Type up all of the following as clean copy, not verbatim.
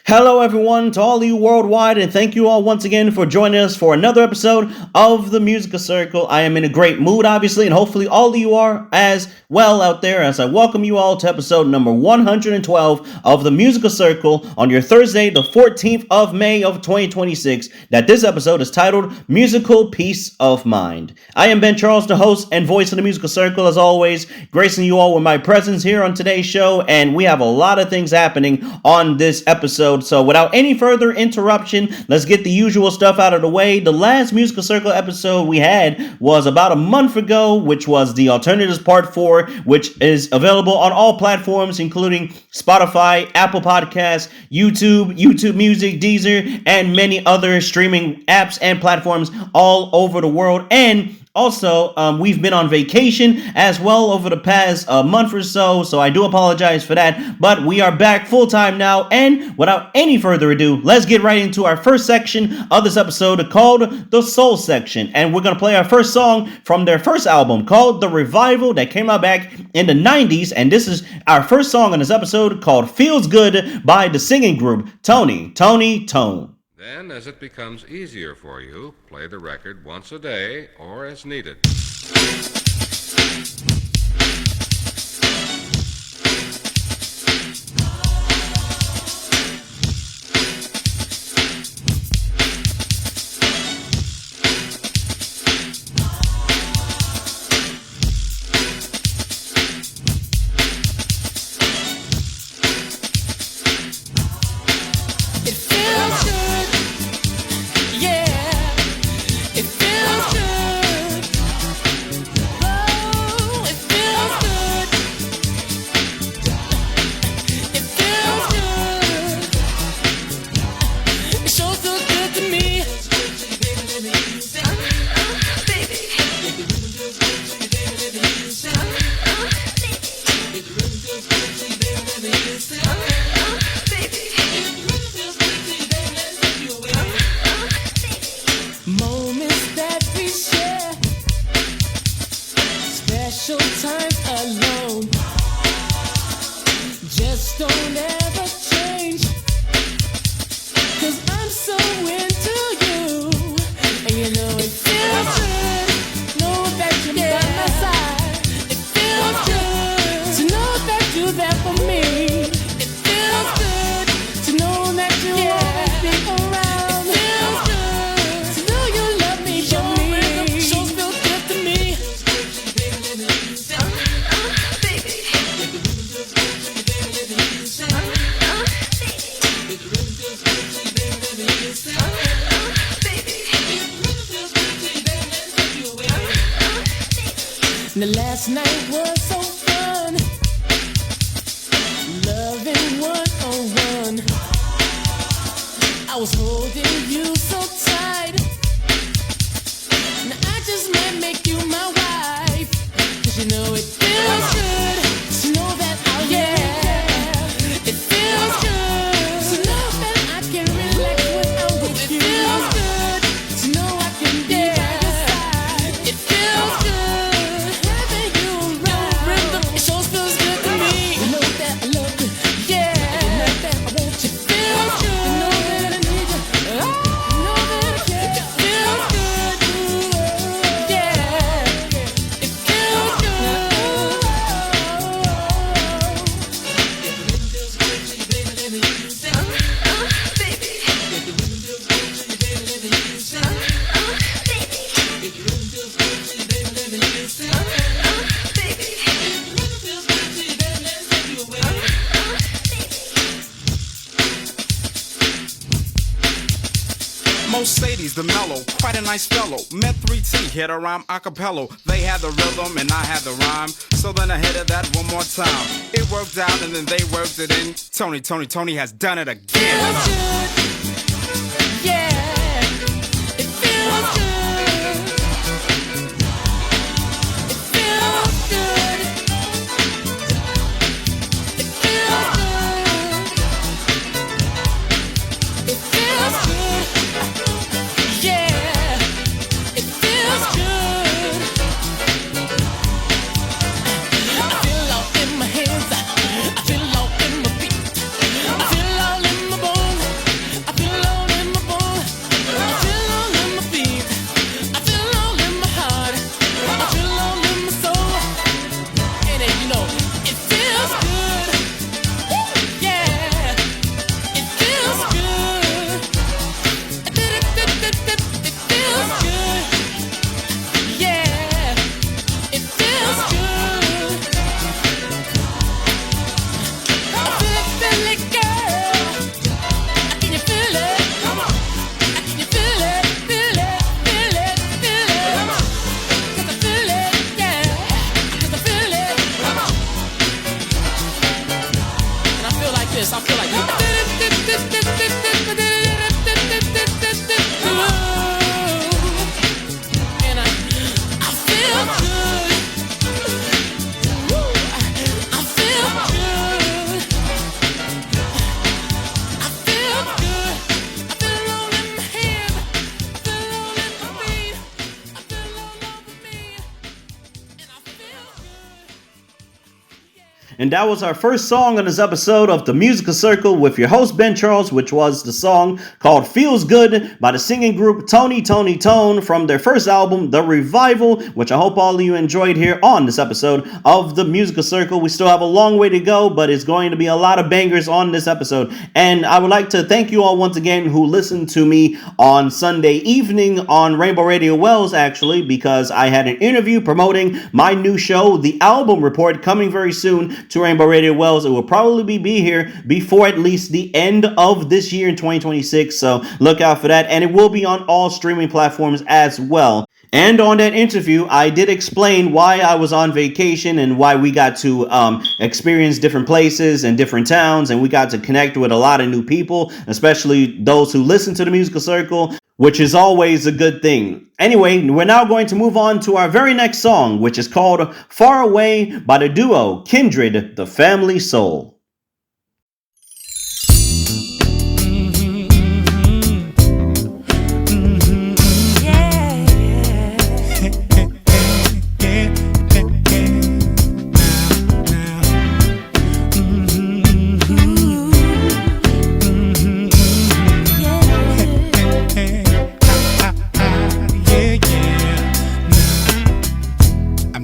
Hello, everyone, to all of you worldwide, and thank you all once again for joining us for another episode of the Musical Circle. I am in a great mood, obviously, and hopefully all of you are as well out there as I welcome you all to episode number 112 of the Musical Circle on your Thursday, the 14th of May of 2026. That this episode is titled Musical Peace of Mind. I am Ben Charles, the host and voice of the Musical Circle, as always, gracing you all with my presence here on today's show, and we have a lot of things happening on this episode. So without any further interruption, let's get the usual stuff out of the way. The last Musical Circle episode we had was about a month ago, which was the Alternatives Part 4, which is available on all platforms, including Spotify, Apple Podcasts, YouTube Music, Deezer, and many other streaming apps and platforms all over the world. And also, we've been on vacation as well over the past month or so I do apologize for that, but we are back full-time now, and without any further ado, let's get right into our first section of this episode called the Soul Section, and we're going to play our first song from their first album called The Revival that came out back in the 90s, and this is our first song on this episode called Feels Good by the singing group Toni. Then, as it becomes easier for you, play the record once a day or as needed. The last night was so fun, loving one-on-one. I was holding you so tight. Now I just might make you my wife, 'cause you know it feels good to know that I'll It feels good to know that I can relax when I'm with you. It feels good to know I can be by your side. It feels good having you around. It sure feels good to me. You know that I love you. You know that I want you. It feels good. You know that I need you. You know that I care. It feels good. It feels good. Mercedes, the mellow, quite a nice fellow. Met 3T, hit a rhyme a cappella. They had the rhythm and I had the rhyme. So then I hit it that one more time. It worked out and then they worked it in. Toni has done it again. Feels good. Yeah. It feels good. It feels good. It feels good. It feels good. Yeah. It feels good. I feel all in my hands. I feel all in my feet. I feel all in my bones. And that was our first song on this episode of The Musical Circle with your host Ben Charles, which was the song called Feels Good by the singing group Toni Tone from their first album, The Revival, which I hope all of you enjoyed here on this episode of The Musical Circle. We still have a long way to go, but it's going to be a lot of bangers on this episode. And I would like to thank you all once again who listened to me on Sunday evening on Rainbow Radio Wells, actually, because I had an interview promoting my new show, The Album Report, coming very soon to Rainbow Radio Wells. It will probably be here before at least the end of this year in 2026, so look out for that, and it will be on all streaming platforms as well. And on that interview, I did explain why I was on vacation and why we got to experience different places and different towns, and we got to connect with a lot of new people, especially those who listen to the Musical Circle, which is always a good thing. Anyway, we're now going to move on to our very next song, which is called Far Away by the duo Kindred The Family Soul.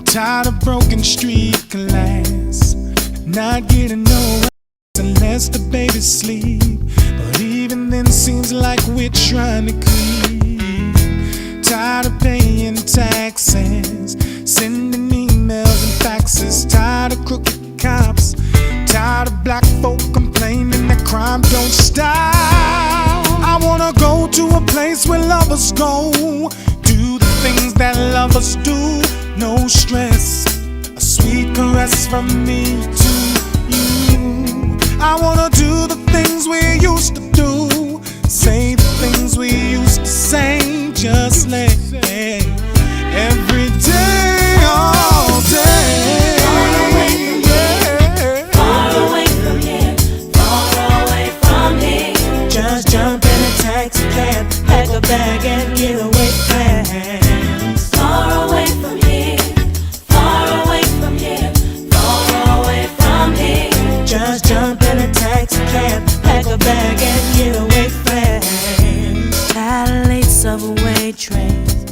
Tired of broken street glass, not getting no rest unless the baby's sleep. But even then seems like we're trying to creep. Tired of paying taxes, sending emails and faxes. Tired of crooked cops, tired of black folk complaining that crime don't stop. I wanna go to a place where lovers go, do the things that lovers do. No stress, a sweet caress from me to you. I wanna do the things we used to do, say the things we used to say, just like every day, all day. Far away from here, far away from here. Just jump in a taxi cab, pack a bag and get away fast. Far away from here, far away from here, far away from here. Just jump in a taxi cab, pack a bag and get away fast. Tired of late subway trains,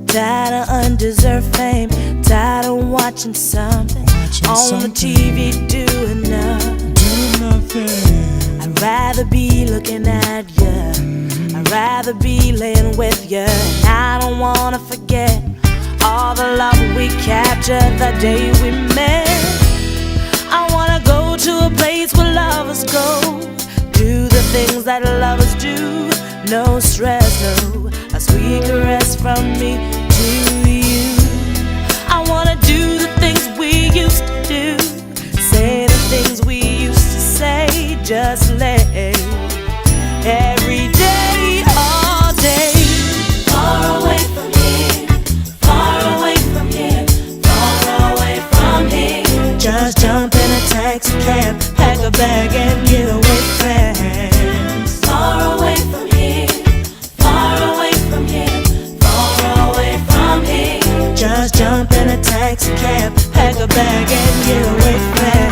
tired of undeserved fame, tired of watching something on the TV doing nothing. Do nothing. I'd rather be looking at you, I'd rather be laying with you. And I don't wanna forget all the love we captured the day we met. I wanna go to a place where lovers go, do the things that lovers do. No stress, no, a sweet caress from me to you. I wanna do the things we used to do, say the things we used to say, just let every day, all day. Far away from here, far away from here, far away from here. Just jump in a taxi cab, pack a bag and get away fast. Far away from here, far away from here, far away from here. Just jump in a taxi cab, pack a bag and get away fast.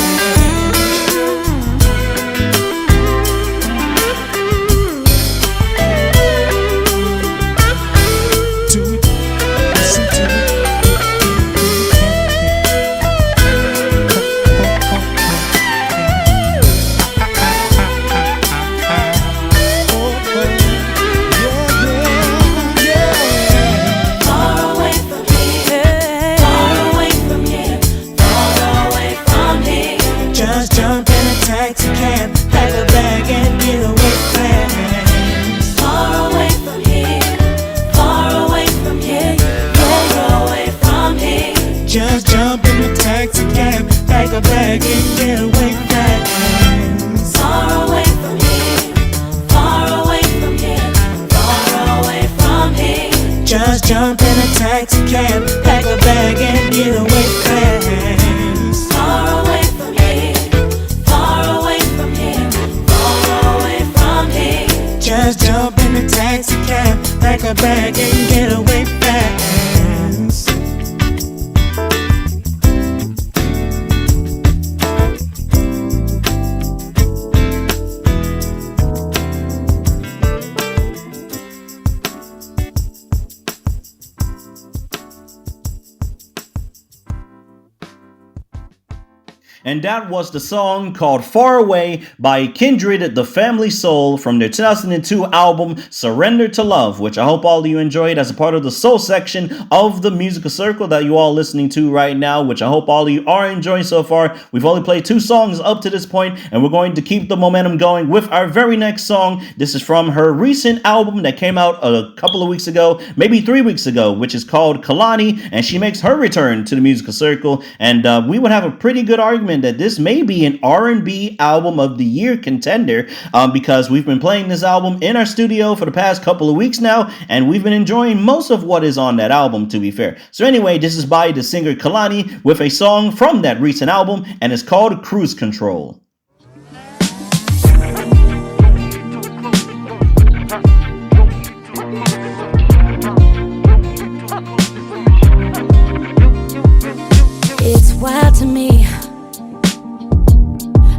Just jump in the taxi cab, pack a bag and get away fast. Far away from here, far away from here, far away from here. Just jump in a taxi cab, pack a bag and get away fast. Far away from here, far away from here, far away from here. Just jump in the taxi cab, pack a bag and get away fast. And that was the song called Far Away by Kindred The Family Soul from their 2002 album Surrender to Love, which I hope all of you enjoyed as a part of the soul section of the musical circle that you all listening to right now, which I hope all of you are enjoying so far. We've only played 2 songs up to this point, and we're going to keep the momentum going with our very next song. This is from her recent album that came out a couple of weeks ago, maybe 3 weeks ago, which is called Kehlani, and she makes her return to the musical circle, and we would have a pretty good argument that this may be an R&B album of the year contender, because we've been playing this album in our studio for the past couple of weeks now, and we've been enjoying most of what is on that album, to be fair. So anyway, this is by the singer Kehlani with a song from that recent album, and it's called Cruise Control. It's wild to me.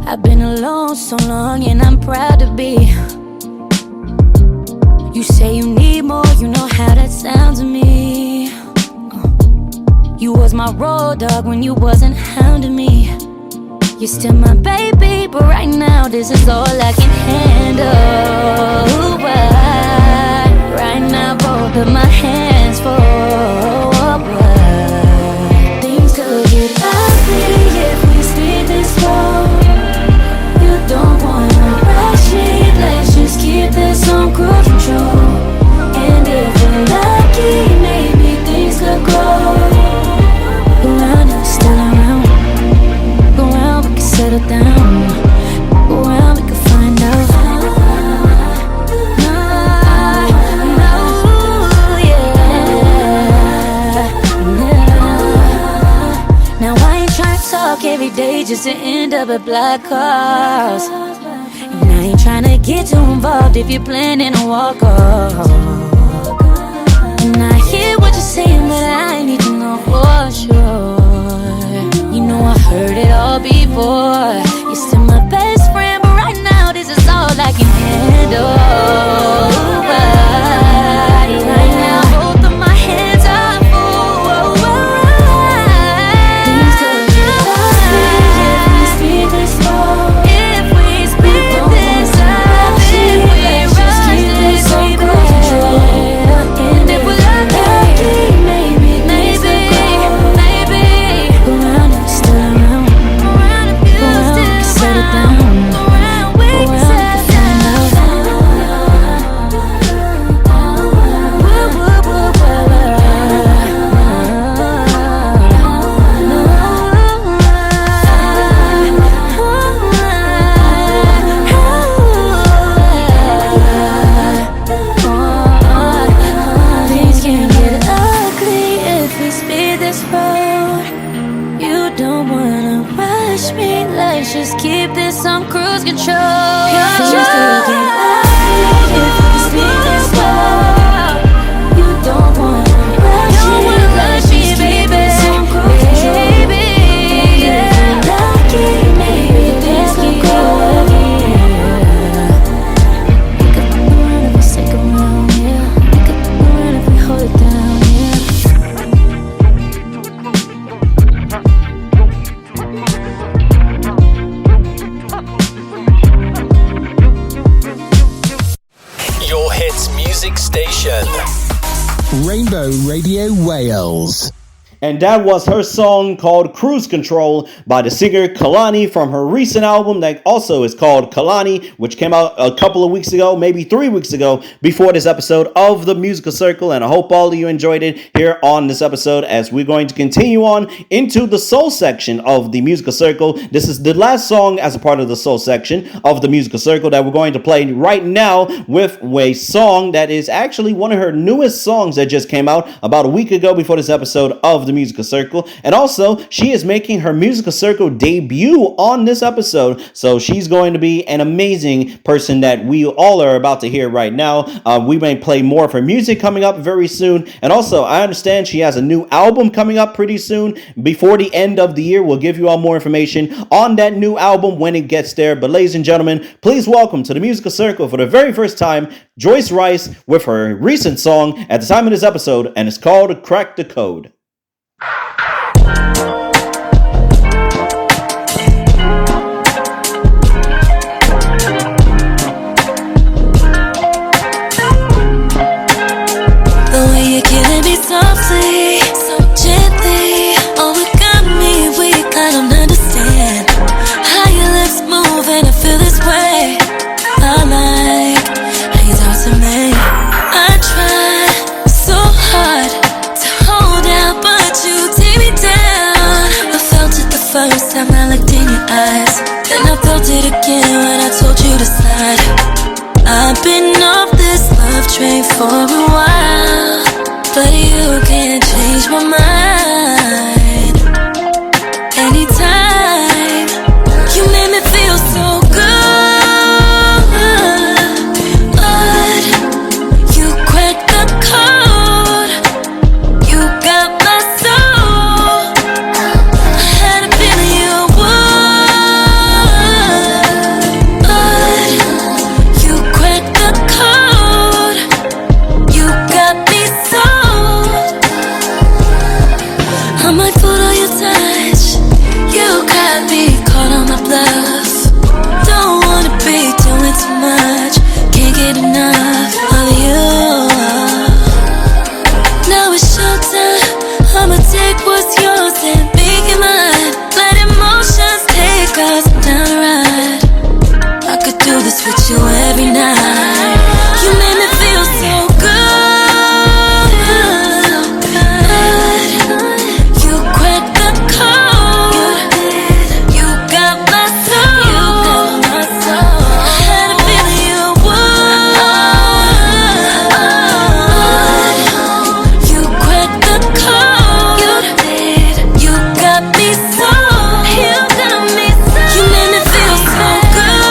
I've been alone so long and I'm proud to be. You say you need more, you know how that sounds to me. You was my road dog when you wasn't hounding me. You're still my baby, but right now this is all I can handle. Right now both of my hands forward. Things could get ugly if we speed this slow. Don't wanna rush me, let's just keep this on cruise control. And if we're lucky, maybe things could grow. Go round and still around. Go round, we can settle down. Go round, we can find out. Now I ain't trying to talk every day just to end up at black cars. And I ain't trying to get too involved if you're planning to walk off. And I hear what you're saying, but I need to know for sure. You know I heard it all before. You're still my best friend, but right now this is all I can handle. Right now both of my hands are full. Things could get ugly if we speed this slow. If we speed this up, if we rush this, baby. And if we're lucky, maybe go round and still around. Go round and settle down. Go round, we can settle down. Things can get ugly if we speed this road. You don't wanna rush me, let's just keep this on cruise control. Things can get ugly if we speed this road. You don't wanna rush me, let's just keep this on cruise control. And if we're lucky, maybe things can go. We could go around if we stick around, yeah. We could go around if we hold it down, yeah. Your hits music station. Rainbow Radio Wales. And that was her song called Cruise Control by the singer Kehlani from her recent album that also is called Kehlani, which came out a couple of weeks ago, maybe 3 weeks ago, before this episode of The Musical Circle. And I hope all of you enjoyed it here on this episode as we're going to continue on into the soul section of The Musical Circle. This is the last song as a part of the soul section of The Musical Circle that we're going to play right now with a song that is actually one of her newest songs that just came out about a week ago before this episode of The Musical Circle. And also, she is making her Musical Circle debut on this episode, so she's going to be an amazing person that we all are about to hear right now. We may play more of her music coming up very soon, and also I understand she has a new album coming up pretty soon. Before the end of the year, we'll give you all more information on that new album when it gets there. But ladies and gentlemen, please welcome to the Musical Circle for the very first time, Joyce Wrice with her recent song at the time of this episode, and it's called Crack the Code. train for a while, but you can't change my mind. Anytime you made me feel so good, but you cracked the code. You got my soul. I had a feeling you would, but you cracked the code. You got me sold. I might put on your touch. You got me caught on my bluff. Don't wanna be doing too much. Can't get enough of you. Now it's showtime. I'ma take what's yours and make it mine. Let emotions take us down the ride. I could do this with you every night. You made me feel so good. You cracked the code. You got my soul. I had a feeling you would. You cracked the code. You got me sold. You made me feel so good.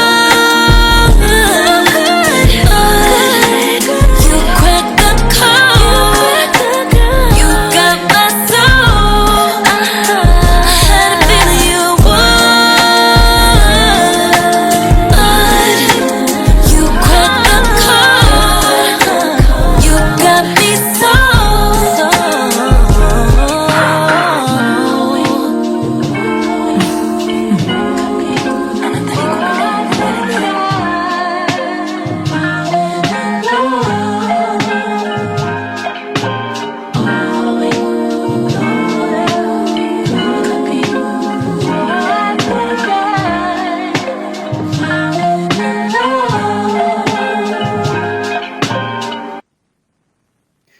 You cracked the code. You got my soul. I had a feeling you would. You cracked the code. You got me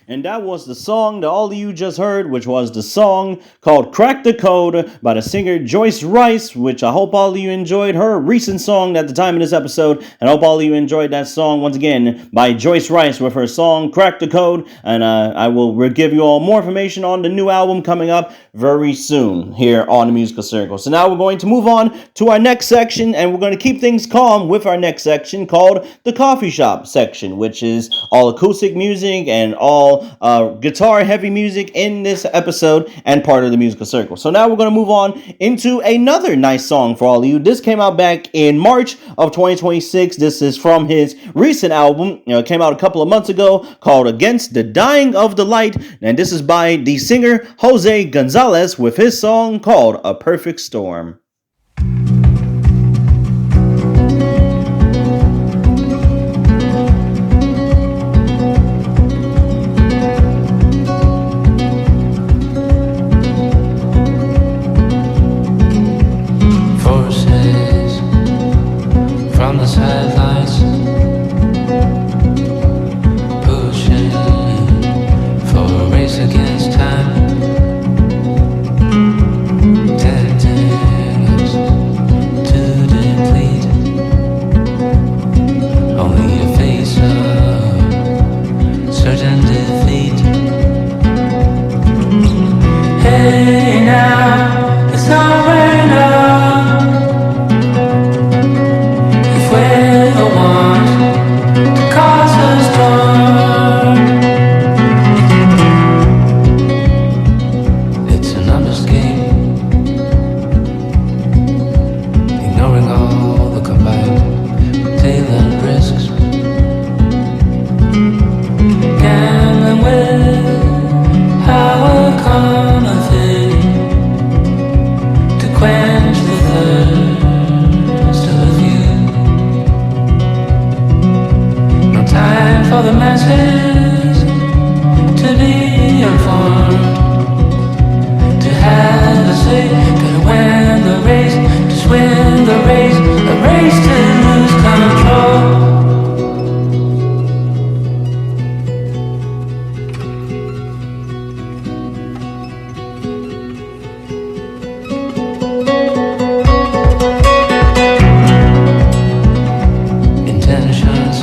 And that was the song that all of you just heard, which was the song called Crack the Code by the singer Joyce Wrice, which I hope all of you enjoyed her recent song at the time of this episode. And I hope all of you enjoyed that song once again by Joyce Wrice with her song Crack the Code. And I will give you all more information on the new album coming up very soon here on the Musical Circle. So now we're going to move on to our next section, and we're going to keep things calm with our next section called the Coffee Shop section, which is all acoustic music and all guitar heavy music in this episode and part of the Musical Circle. So now we're going to move on into another nice song for all of you. This came out back in March of 2026. This is from his recent album. It came out a couple of months ago, called Against the Dying of the Light, and this is by the singer Jose Gonzalez with his song called A Perfect Storm. Forces from the sidelines pushing for a race against time. Tactics to deplete. Only a face of certain defeat. Hey now, it's over now. If we're the ones to cause a storm, it's a numbers game, ignoring all the combined tail and risks, gambling with our common thing to quench the thirst of you. No time for the masses to be informed, to have a say, gotta win the race, just win the race, a race to lose control. Intentions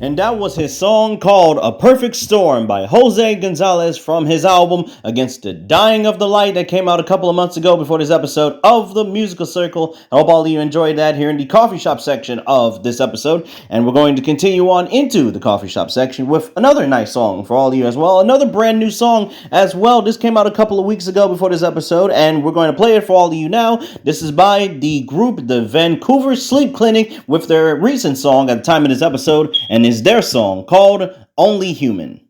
And that was his song called A Perfect Storm by Jose Gonzalez from his album Against the Dying of the Light that came out a couple of months ago before this episode of The Musical Circle. I hope all of you enjoyed that here in the coffee shop section of this episode. And we're going to continue on into the coffee shop section with another nice song for all of you as well. Another brand new song as well. This came out a couple of weeks ago before this episode, and we're going to play it for all of you now. This is by the group The Vancouver Sleep Clinic with their recent song at the time of this episode, and is their song called Only Human.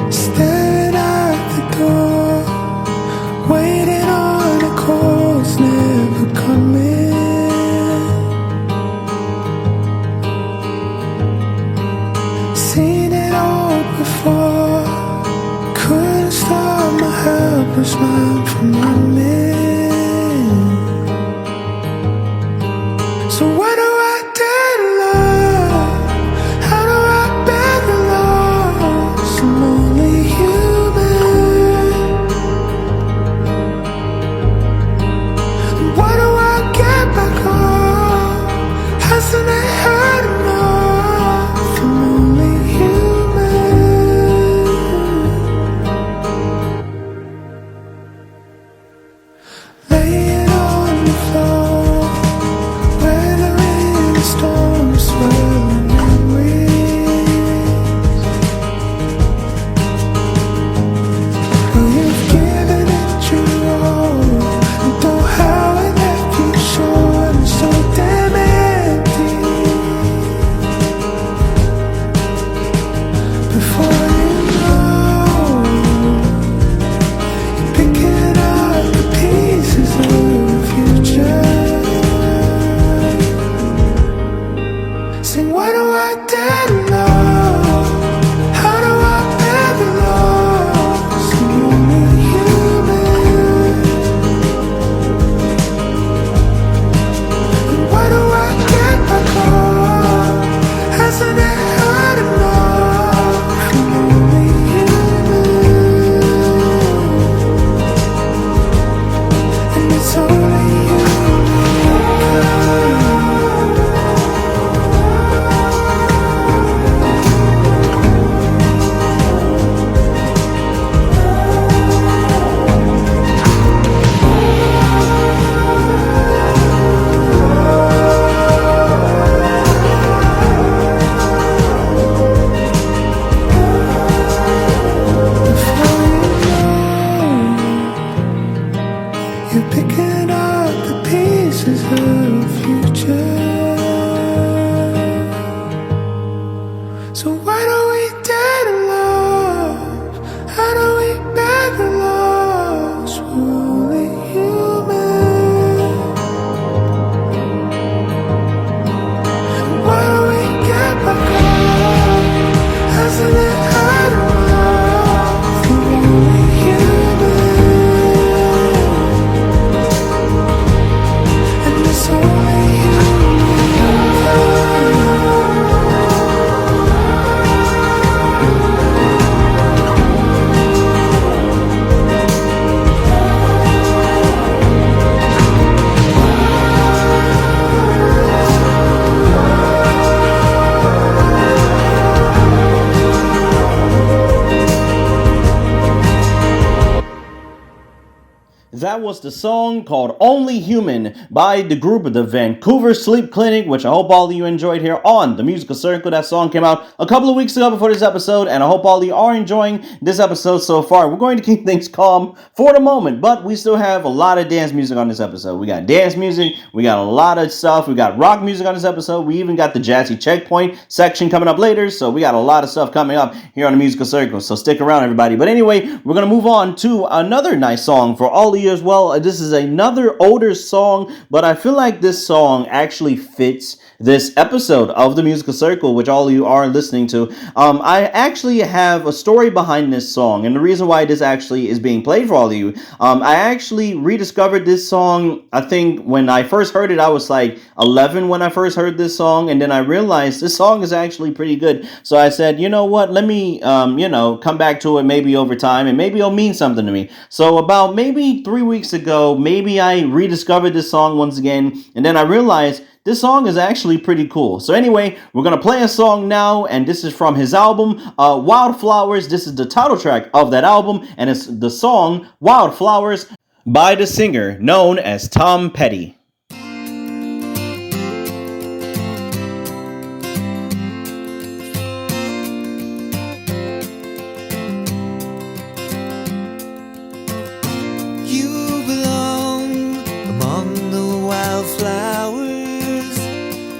Staring at the door, waiting on a call's never coming. Seen it all before, couldn't stop my helpless mind from running. So what do I do to love? How do I bear the loss? I'm only human. And what do I get back on? Hasn't it hurt enough? I'm only human. Laying on the floor, weathering the storm, swirling memories. Well, you've given it your all, and though how it left you short and so damn empty. Before you know, you're picking up the pieces of the future. Sing, what do I do to love? How do I bear the loss? I'm only human. And what do I get back on? Hasn't it hurt enough? I'm only human. And it's only human. Before you know, you're picking up the pieces of the future. So why do we dare to love? How do we bear the loss? We're only human. And what do we get back on? Hasn't it hurt enough? We're only human. And it's only human. That was the song called Only Human by the group The Vancouver Sleep Clinic, which I hope all of you enjoyed here on The Musical Circle. That song came out a couple of weeks ago before this episode, and I hope all of you are enjoying this episode so far. We're going to keep things calm for the moment, but we still have a lot of dance music on this episode. We got dance music, we got a lot of stuff, we got rock music on this episode, we even got the jazzy checkpoint section coming up later, so we got a lot of stuff coming up here on The Musical Circle, so stick around everybody. But anyway, we're going to move on to another nice song for all of you as as well. This is another older song, but I feel like this song actually fits this episode of the Musical Circle, which all of you are listening to. I actually have a story behind this song, and the reason why this actually is being played for all of you. I actually rediscovered this song. I think when I first heard it, I was like 11 when I first heard this song, and then I realized this song is actually pretty good. So I said, you know what? Let me, come back to it maybe over time, and maybe it'll mean something to me. So about maybe 3 weeks ago, maybe I rediscovered this song once again, and then I realized this song is actually pretty cool. So anyway, we're going to play a song now, and this is from his album, Wildflowers. This is the title track of that album, and it's the song Wildflowers by the singer known as Tom Petty. You belong among the wildflowers.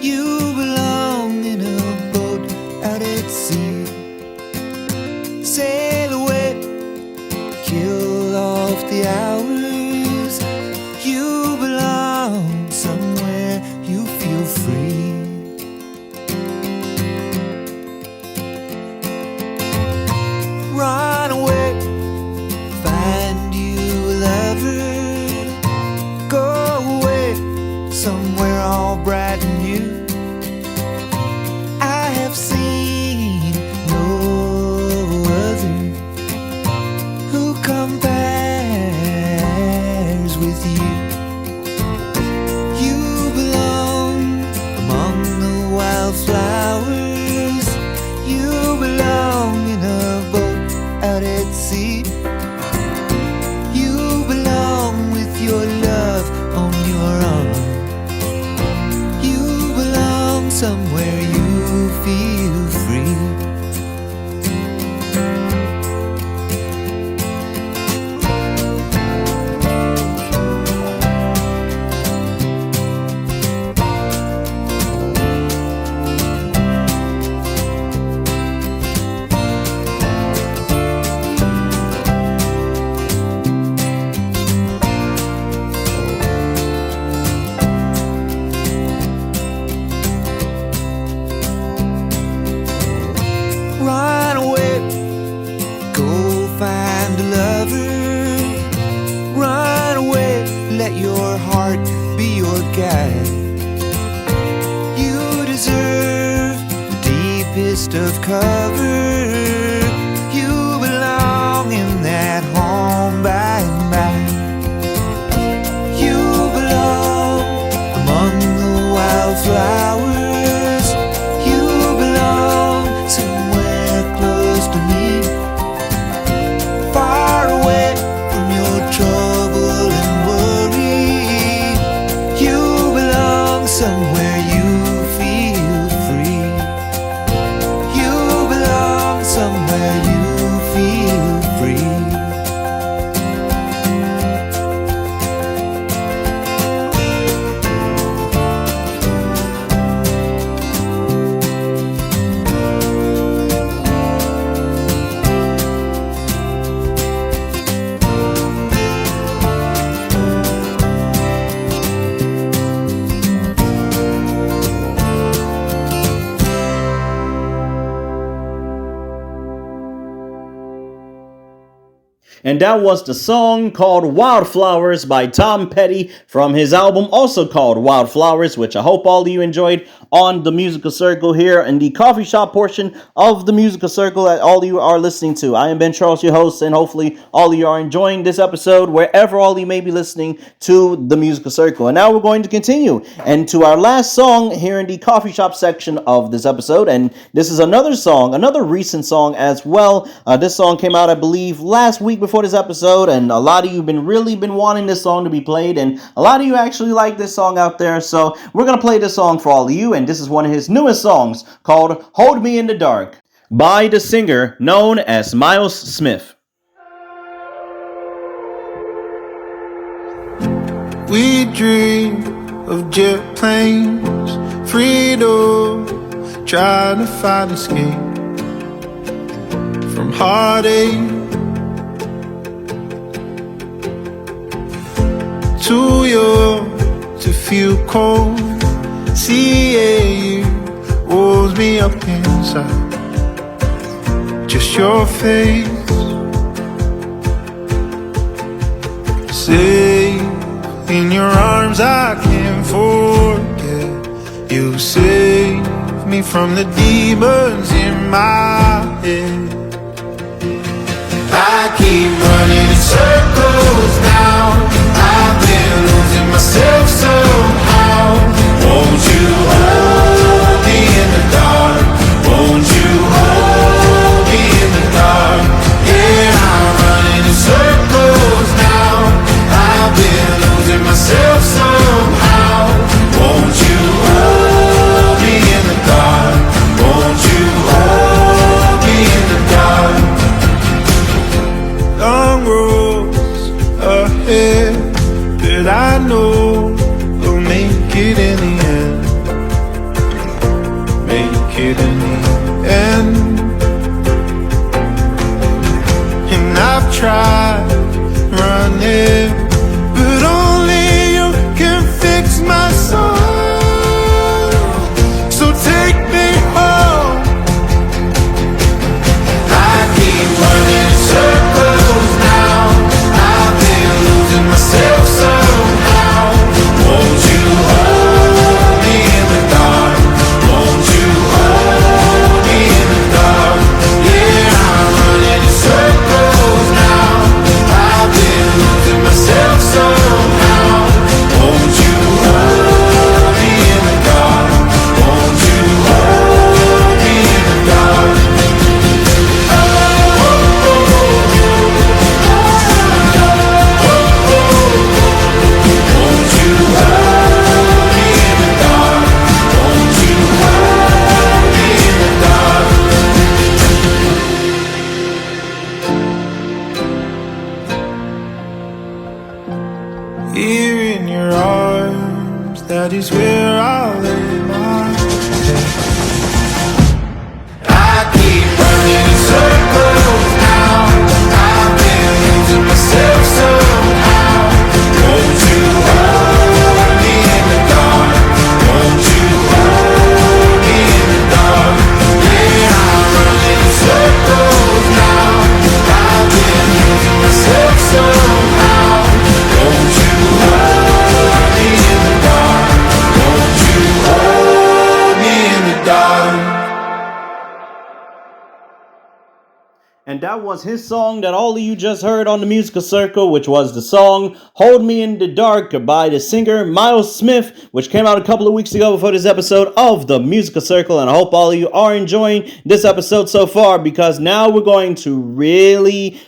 You belong in a boat out at sea. Sail away, kill off the hours. You belong somewhere you feel free. Run away, find you a lover. Go away, somewhere all bright and new. I have seen no other who compares with you. You belong among the wildflowers. You belong in a boat out at sea. You belong with your love on your arm. You belong somewhere you feel free. Run away, go find a lover. Run away, let your heart be your guide. You deserve the deepest of cover. You belong in that home by and by. You belong among the wildflowers. You belong somewhere close to me, far away from your trouble and worry. You belong somewhere you feel free. You belong somewhere you feel free. And that was the song called Wildflowers by Tom Petty from his album also called Wildflowers, which I hope all of you enjoyed on the Musical Circle here in the coffee shop portion of the Musical Circle that all of you are listening to. I am Ben Charles, your host, and hopefully all of you are enjoying this episode wherever all of you may be listening to the Musical Circle. And now we're going to continue into our last song here in the coffee shop section of this episode. And this is another song, another recent song as well. This song came out, I believe, last week before this episode, and a lot of you have really been wanting this song to be played, and a lot of you actually like this song out there, so we're going to play this song for all of you, and this is one of his newest songs called Hold Me in the Dark by the singer known as Miles Smith. We dream of jet planes, freedom, trying to find escape from heartache. too young to feel cold. CAU holds me up inside. Just your face. Safe in your arms, I can't forget. You saved me from the demons in my head. I keep running in circles now. I've been losing myself somehow. Won't you hold me in the dark? Won't you hold me in the dark? Yeah, I'm running in circles now. I've been losing myself somehow. Won't you hold me in the dark? Won't you hold me in the dark? Long roads ahead, but I know we'll make it in the end. Make it in the end. And I've tried running, but only you can fix my soul. So take me home. I keep running in circles now. I've been losing myself somehow. Won't you hold me in the dark? Won't you hold me in the dark? Yeah, I'm running in circles now. I've been losing myself somehow. Won't you hold me in the dark? Won't you hold me in the dark? Won't you hold me in the dark? Won't you hold me in the dark? Here in your arms, that is where I'll lay my head. I keep running in circles now. I've been losing myself somehow. Won't you hold me in the dark? Won't you hold me in the dark? Yeah, I'm running in circles now. I've been losing myself somehow. Won't you hold me in the dark? Won't you hold me in the dark? And that was his song that all of you just heard on the Musical Circle, which was the song Hold Me in the Dark by the singer Miles Smith, which came out a couple of weeks ago before this episode of the Musical Circle. And I hope all of you are enjoying this episode so far, because now we're going to really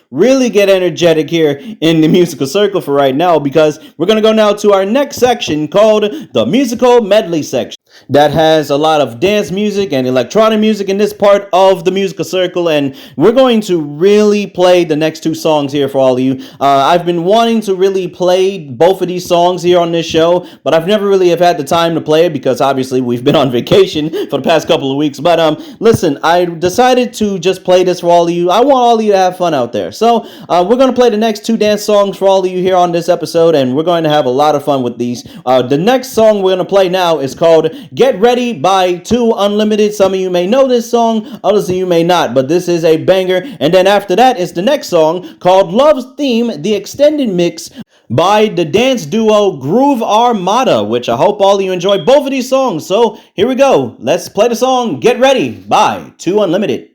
get energetic here in the Musical Circle for right now, because we're going to go now to our next section called the Musical Medley section. That has a lot of dance music and electronic music in this part of the Musical Circle, and we're going to really play the next two songs here for all of you. I've been wanting to really play both of these songs here on this show, but I've never really have had the time to play it because obviously we've been on vacation for the past couple of weeks. But listen, I decided to just play this for all of you. I want all of you to have fun out there. So we're going to play the next two dance songs for all of you here on this episode, and we're going to have a lot of fun with these. The next song we're going to play now is called Get Ready by 2 Unlimited. Some of you may know this song, others of you may not, but this is a banger. And then after that is the next song called Love's Theme, the extended mix by the dance duo Groove Armada, which I hope all of you enjoy both of these songs. So here we go. Let's play the song Get Ready by 2 Unlimited.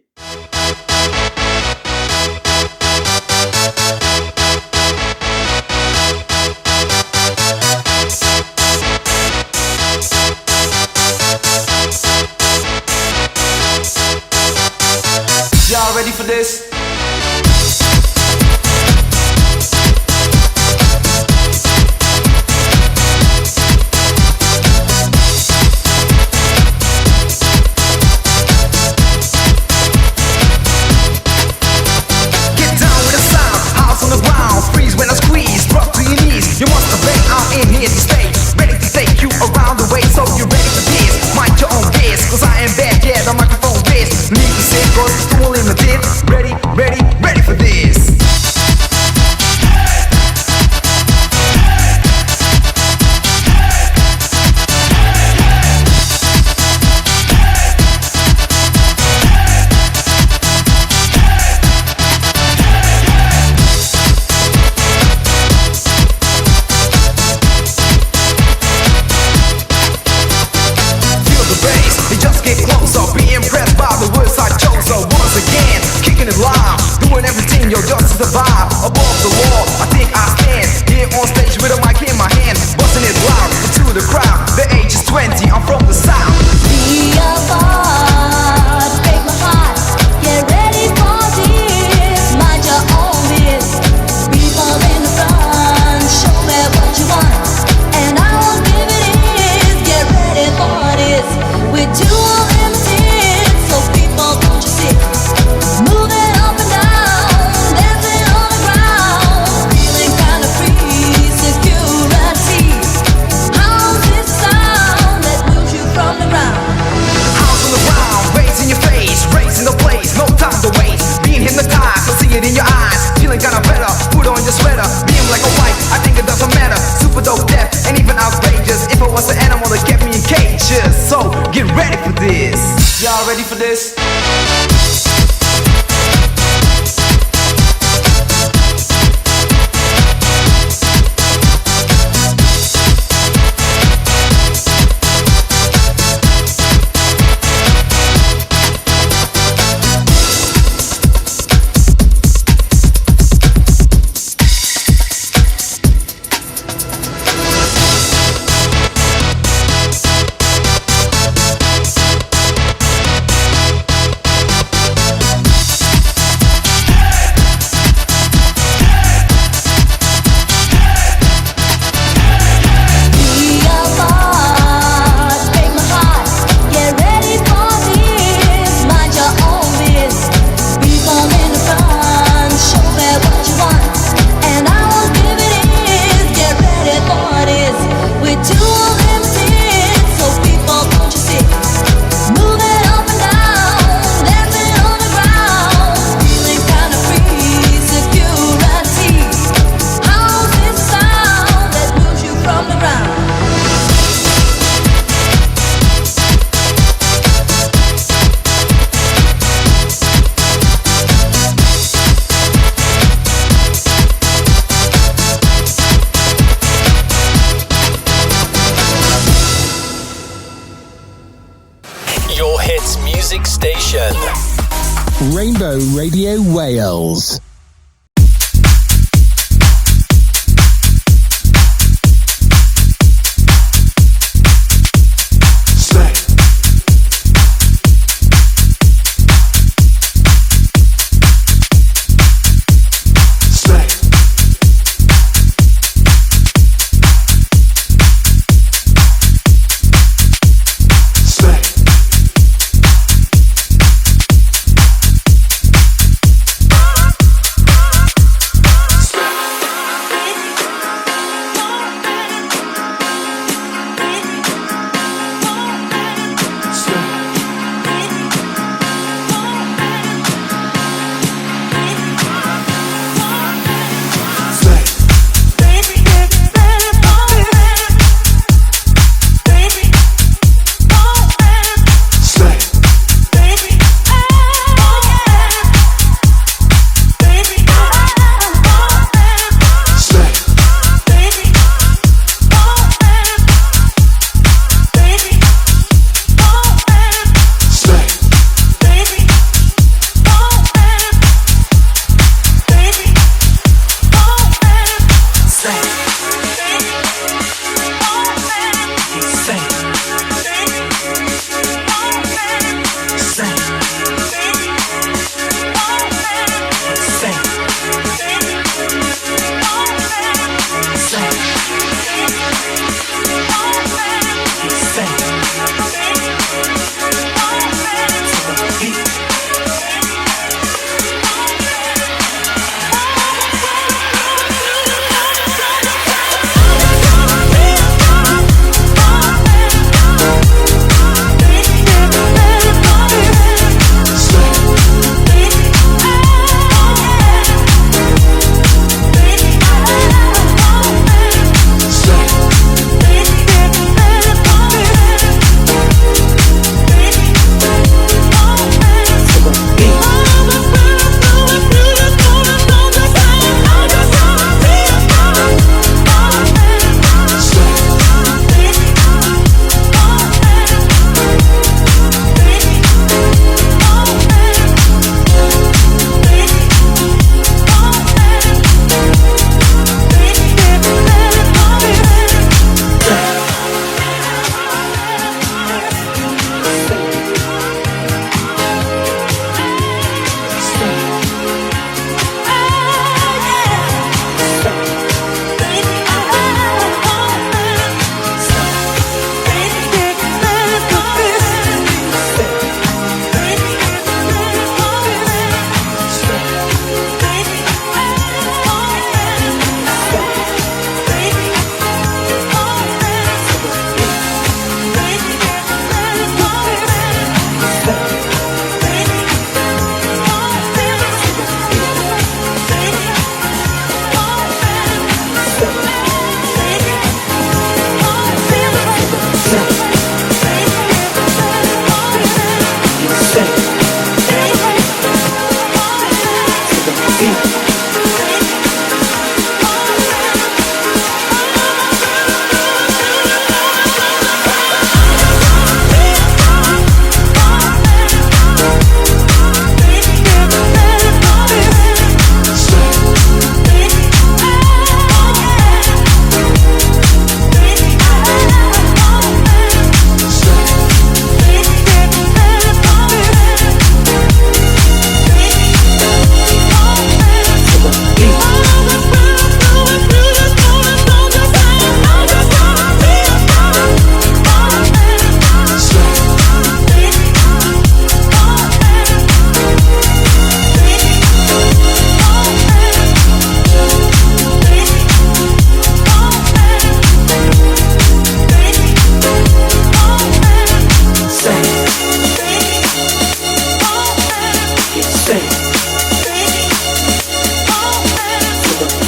Y'all ready for this? Get down with the sound, house on the ground, freeze when I squeeze, drop to your knees. You must obey, I'm in here to stay, ready to take you around the way. So you ready for this? Mind your own biz, cause I am bad, yeah, the microphone biz. Need to say cause it's too limited. Ready, ready, ready for this. this. Station. Rainbow Radio Wales.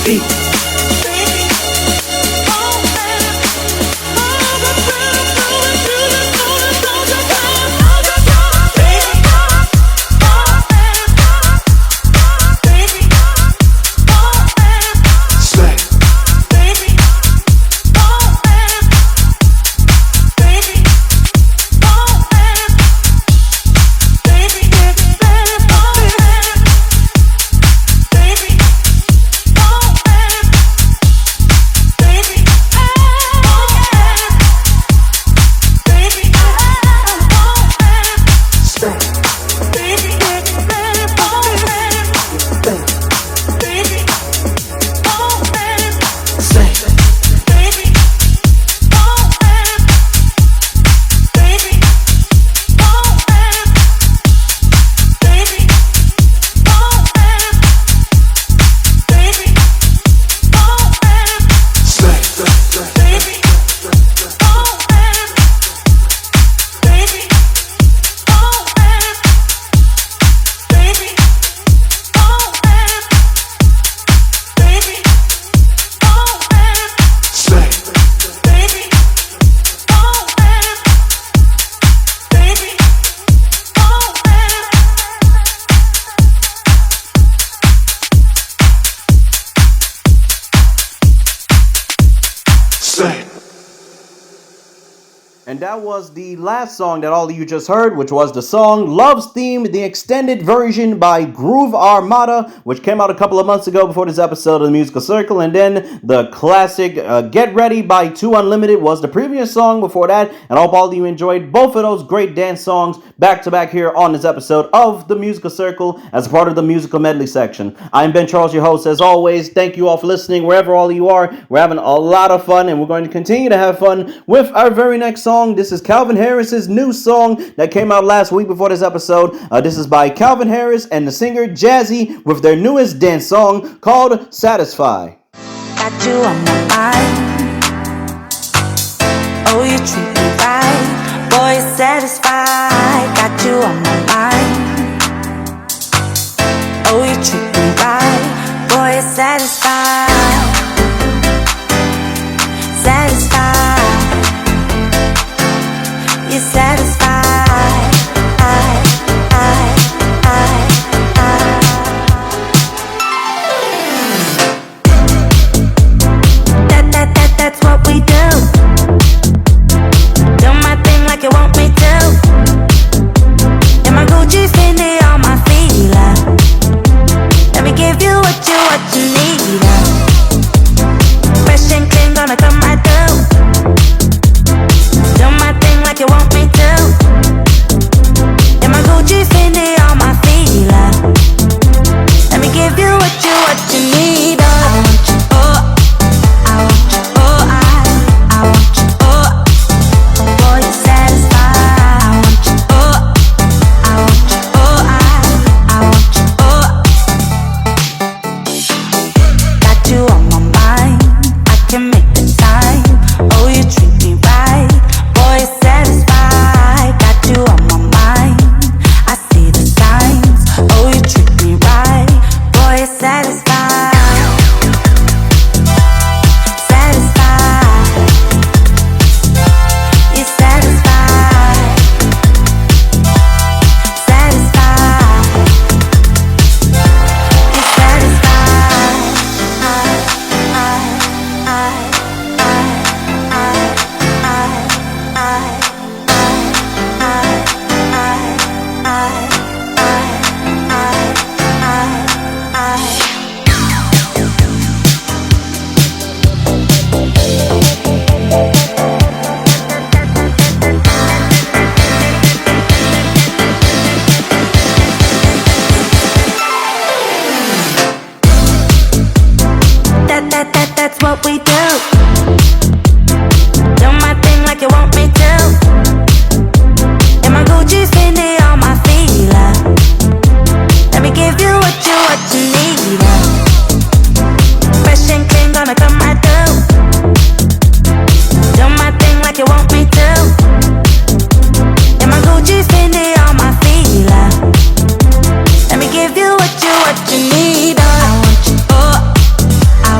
feet. And that was the last song that all of you just heard, which was the song Love's Theme, the extended version by Groove Armada, which came out a couple of months ago before this episode of the Musical Circle. And then the classic Get Ready by 2 Unlimited was the previous song before that. And I hope all of you enjoyed both of those great dance songs back to back here on this episode of the Musical Circle as part of the musical medley section. I'm Ben Charles, your host. As always, thank you all for listening wherever all of you are. We're having a lot of fun, and we're going to continue to have fun with our very next song. This is Calvin Harris's new song that came out last week before this episode. This is by Calvin Harris and the singer Jazzy with their newest dance song called Satisfy. Got you on my mind. Oh, you treat me right. Boy, you're satisfied. Got you on my mind. Oh, you treat me right. Boy, you're satisfied. Satisfied. You're satisfied. That's what we do. Do my thing like you want me to. In my Gucci, Fendi on my feet. Let me give you what you need. Fresh and clean, gonna come right through. Do my thing like you want me to. In my Gucci, Fendi on my feet. Let me give you what you need. I want you, oh, I want you, oh, I want you, oh. Boy, you're satisfied. I want you, oh, I want you, oh, I want you, oh. Got you on my mind. I can make the time. Oh, you treat me right. Boy, you're satisfied. Got you on my mind. I see the signs. Oh, you treat me right. Boy, you're satisfied. That's what we do. Do my thing like you want me to. In my Gucci, Fendi on my feet. Let me give you what you need. Fresh and clean, gonna come right through. Do my thing like you want me to. In my Gucci, Fendi on my feet. Let me give you what you need. I want you, oh, I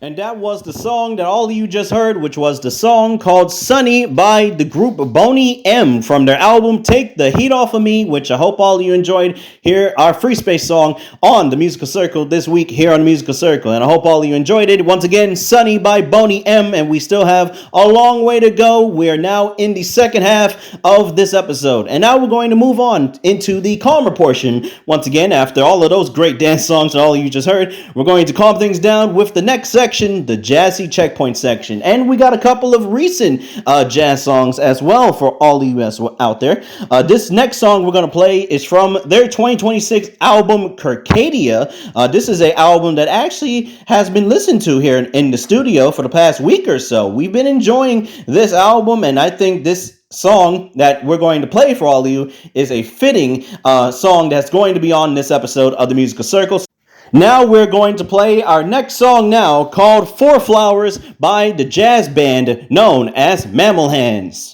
And that was the song that all of you just heard, which was the song called Sunny by the group Boney M from their album Take the Heat Off of Me, which I hope all of you enjoyed. Here, our Free Space song on the Musical Circle this week here on the Musical Circle. And I hope all of you enjoyed it. Once again, Sunny by Boney M, and we still have a long way to go. We are now in the second half of this episode. And now we're going to move on into the calmer portion. Once again, after all of those great dance songs that all of you just heard, we're going to calm things down with the next section, the Jazzy Checkpoint section. And we got a couple of recent jazz songs as well for all of you out there. This next song we're going to play is from their 2026 album Circadia. This is an album that actually has been listened to here in the studio for the past week or so. We've been enjoying this album, and I think this song that we're going to play for all of you is a fitting song that's going to be on this episode of the Musical Circle. Now we're going to play our next song now, called Four Flowers by the jazz band known as Mammal Hands.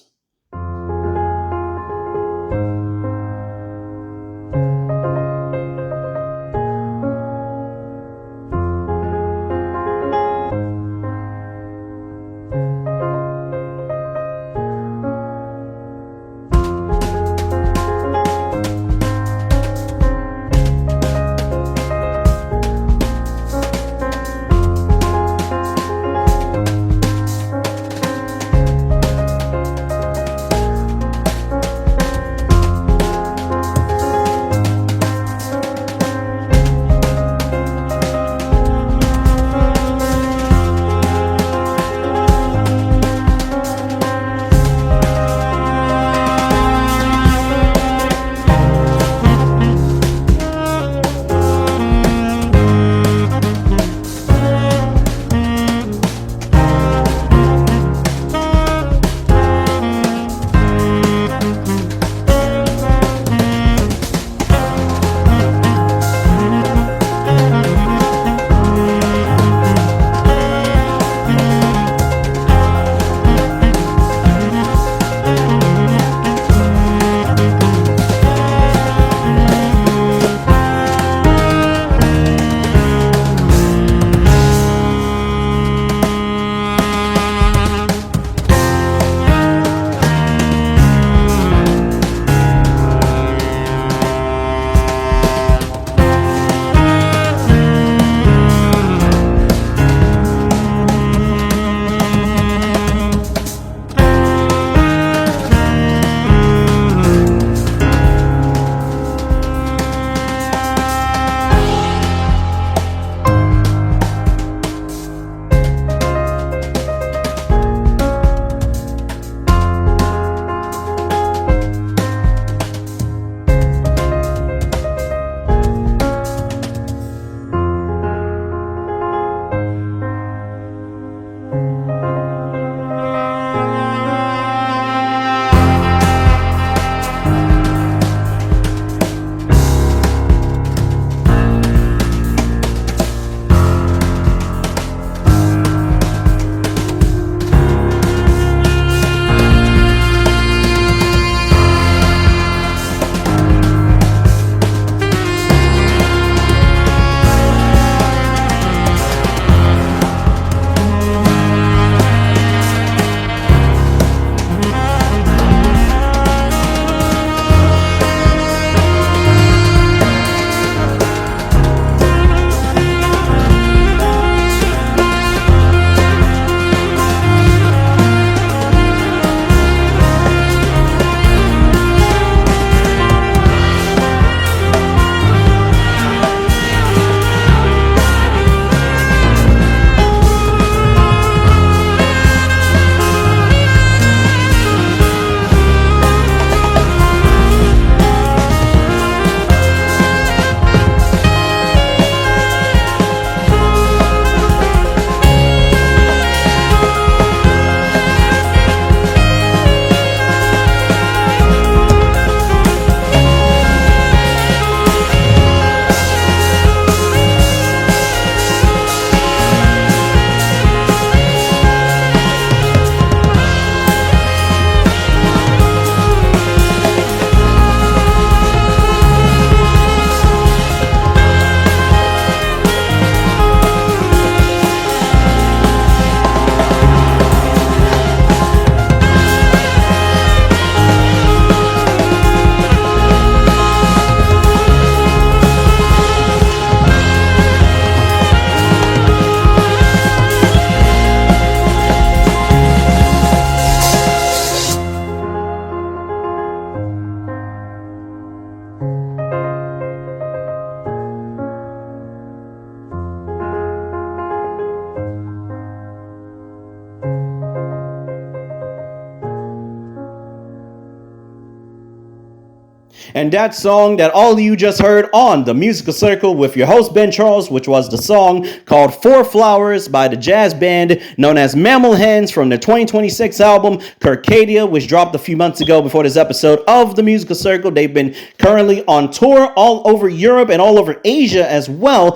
And that song that all of you just heard on the Musical Circle with your host Ben Charles, which was the song called Four Flowers by the jazz band known as Mammal Hands from their 2026 album Circadia, which dropped a few months ago before this episode of the Musical Circle. They've been currently on tour all over Europe and all over Asia as well,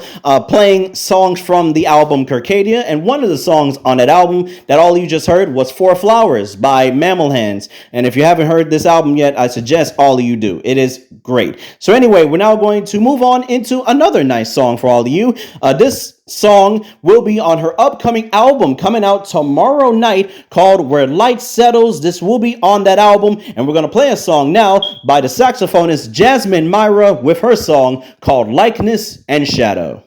playing songs from the album Circadia. And one of the songs on that album that all of you just heard was Four Flowers by Mammal Hands. And if you haven't heard this album yet, I suggest all of you do. It is great. So anyway, we're now going to move on into another nice song for all of you. This song will be on her upcoming album coming out tomorrow night called Where Light Settles. This will be on that album, and we're going to play a song now by the saxophonist Jasmine Myra with her song called Likeness and Shadow.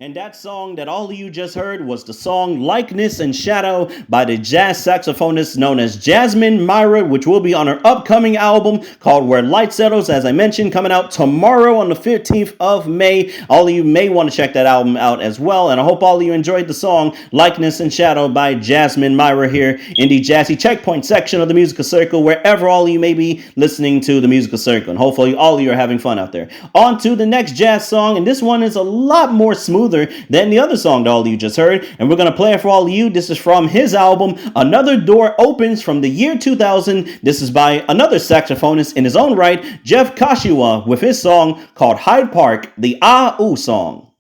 And that song that all of you just heard was the song Likeness and Shadow by the jazz saxophonist known as Jasmine Myra, which will be on her upcoming album called Where Light Settles, as I mentioned, coming out tomorrow on the 15th of May. All of you may want to check that album out as well, and I hope all of you enjoyed the song Likeness and Shadow by Jasmine Myra here in the Jazzy Checkpoint section of the Musical Circle, wherever all of you may be listening to the Musical Circle, and hopefully all of you are having fun out there. On to the next jazz song, and this one is a lot more smoother than the other song that all of you just heard, and we're going to play it for all of you. This is from his album Another Door Opens from the year 2000. This is by another saxophonist in his own right, Jeff Kashiwa, with his song called Hyde Park, the Ah Ooh song.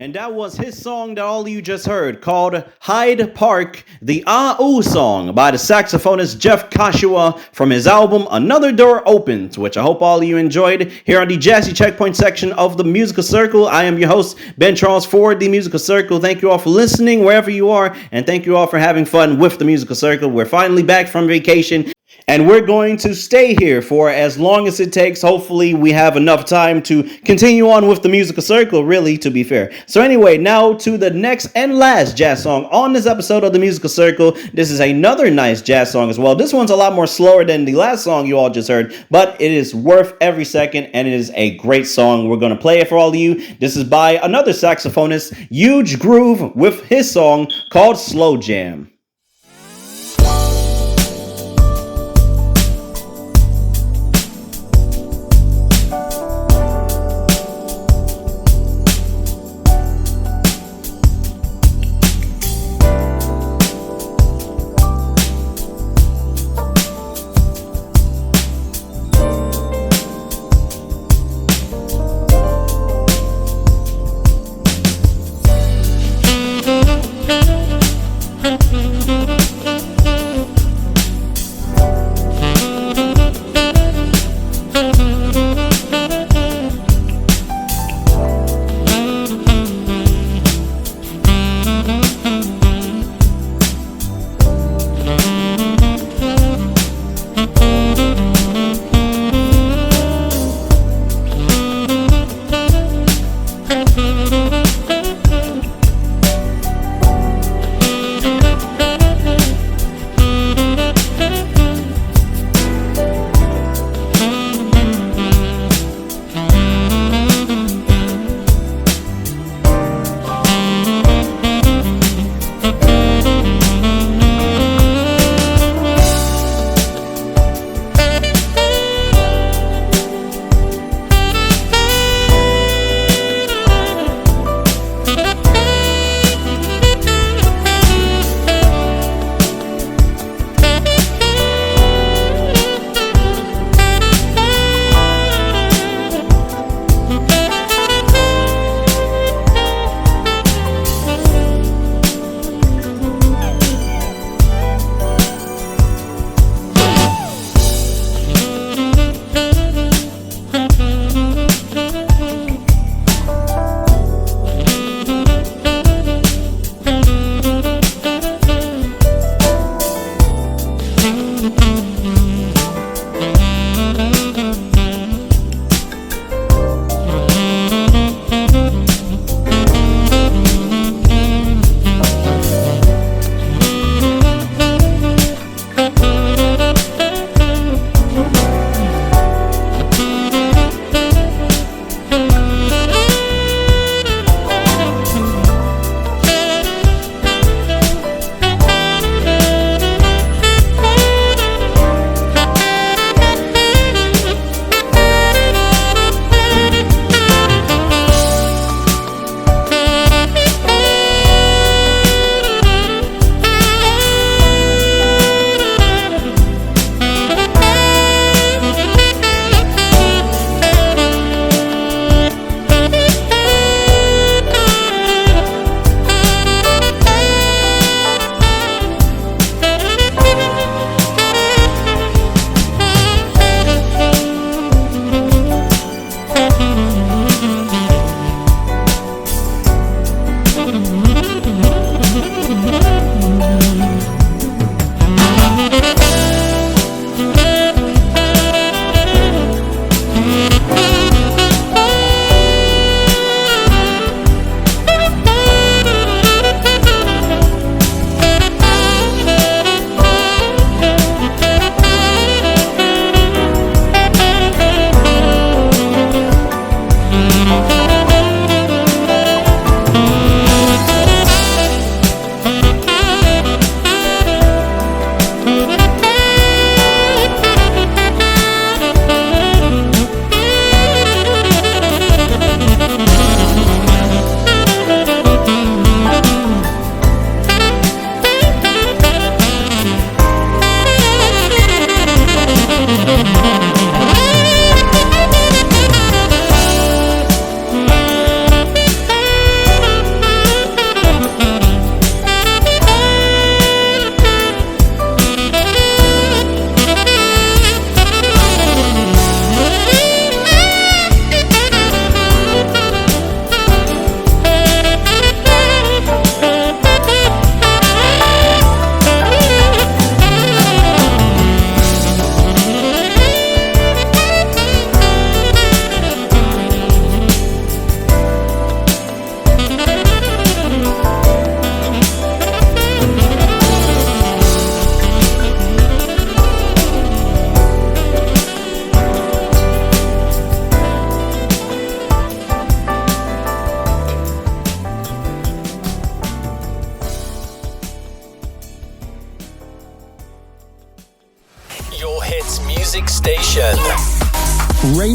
And that was his song that all of you just heard, called Hyde Park, the Ah-Ooh song by the saxophonist Jeff Kashua from his album Another Door Opens, which I hope all of you enjoyed here on the Jazzy Checkpoint section of the Musical Circle. I am your host, Ben Charles for the Musical Circle. Thank you all for listening wherever you are, and thank you all for having fun with the Musical Circle. We're finally back from vacation, and we're going to stay here for as long as it takes. Hopefully, we have enough time to continue on with the Musical Circle, really, to be fair. So anyway, now to the next and last jazz song on this episode of the Musical Circle. This is another nice jazz song as well. This one's a lot more slower than the last song you all just heard, but it is worth every second, and it is a great song. We're going to play it for all of you. This is by another saxophonist, Huge Groove, with his song called Slow Jam.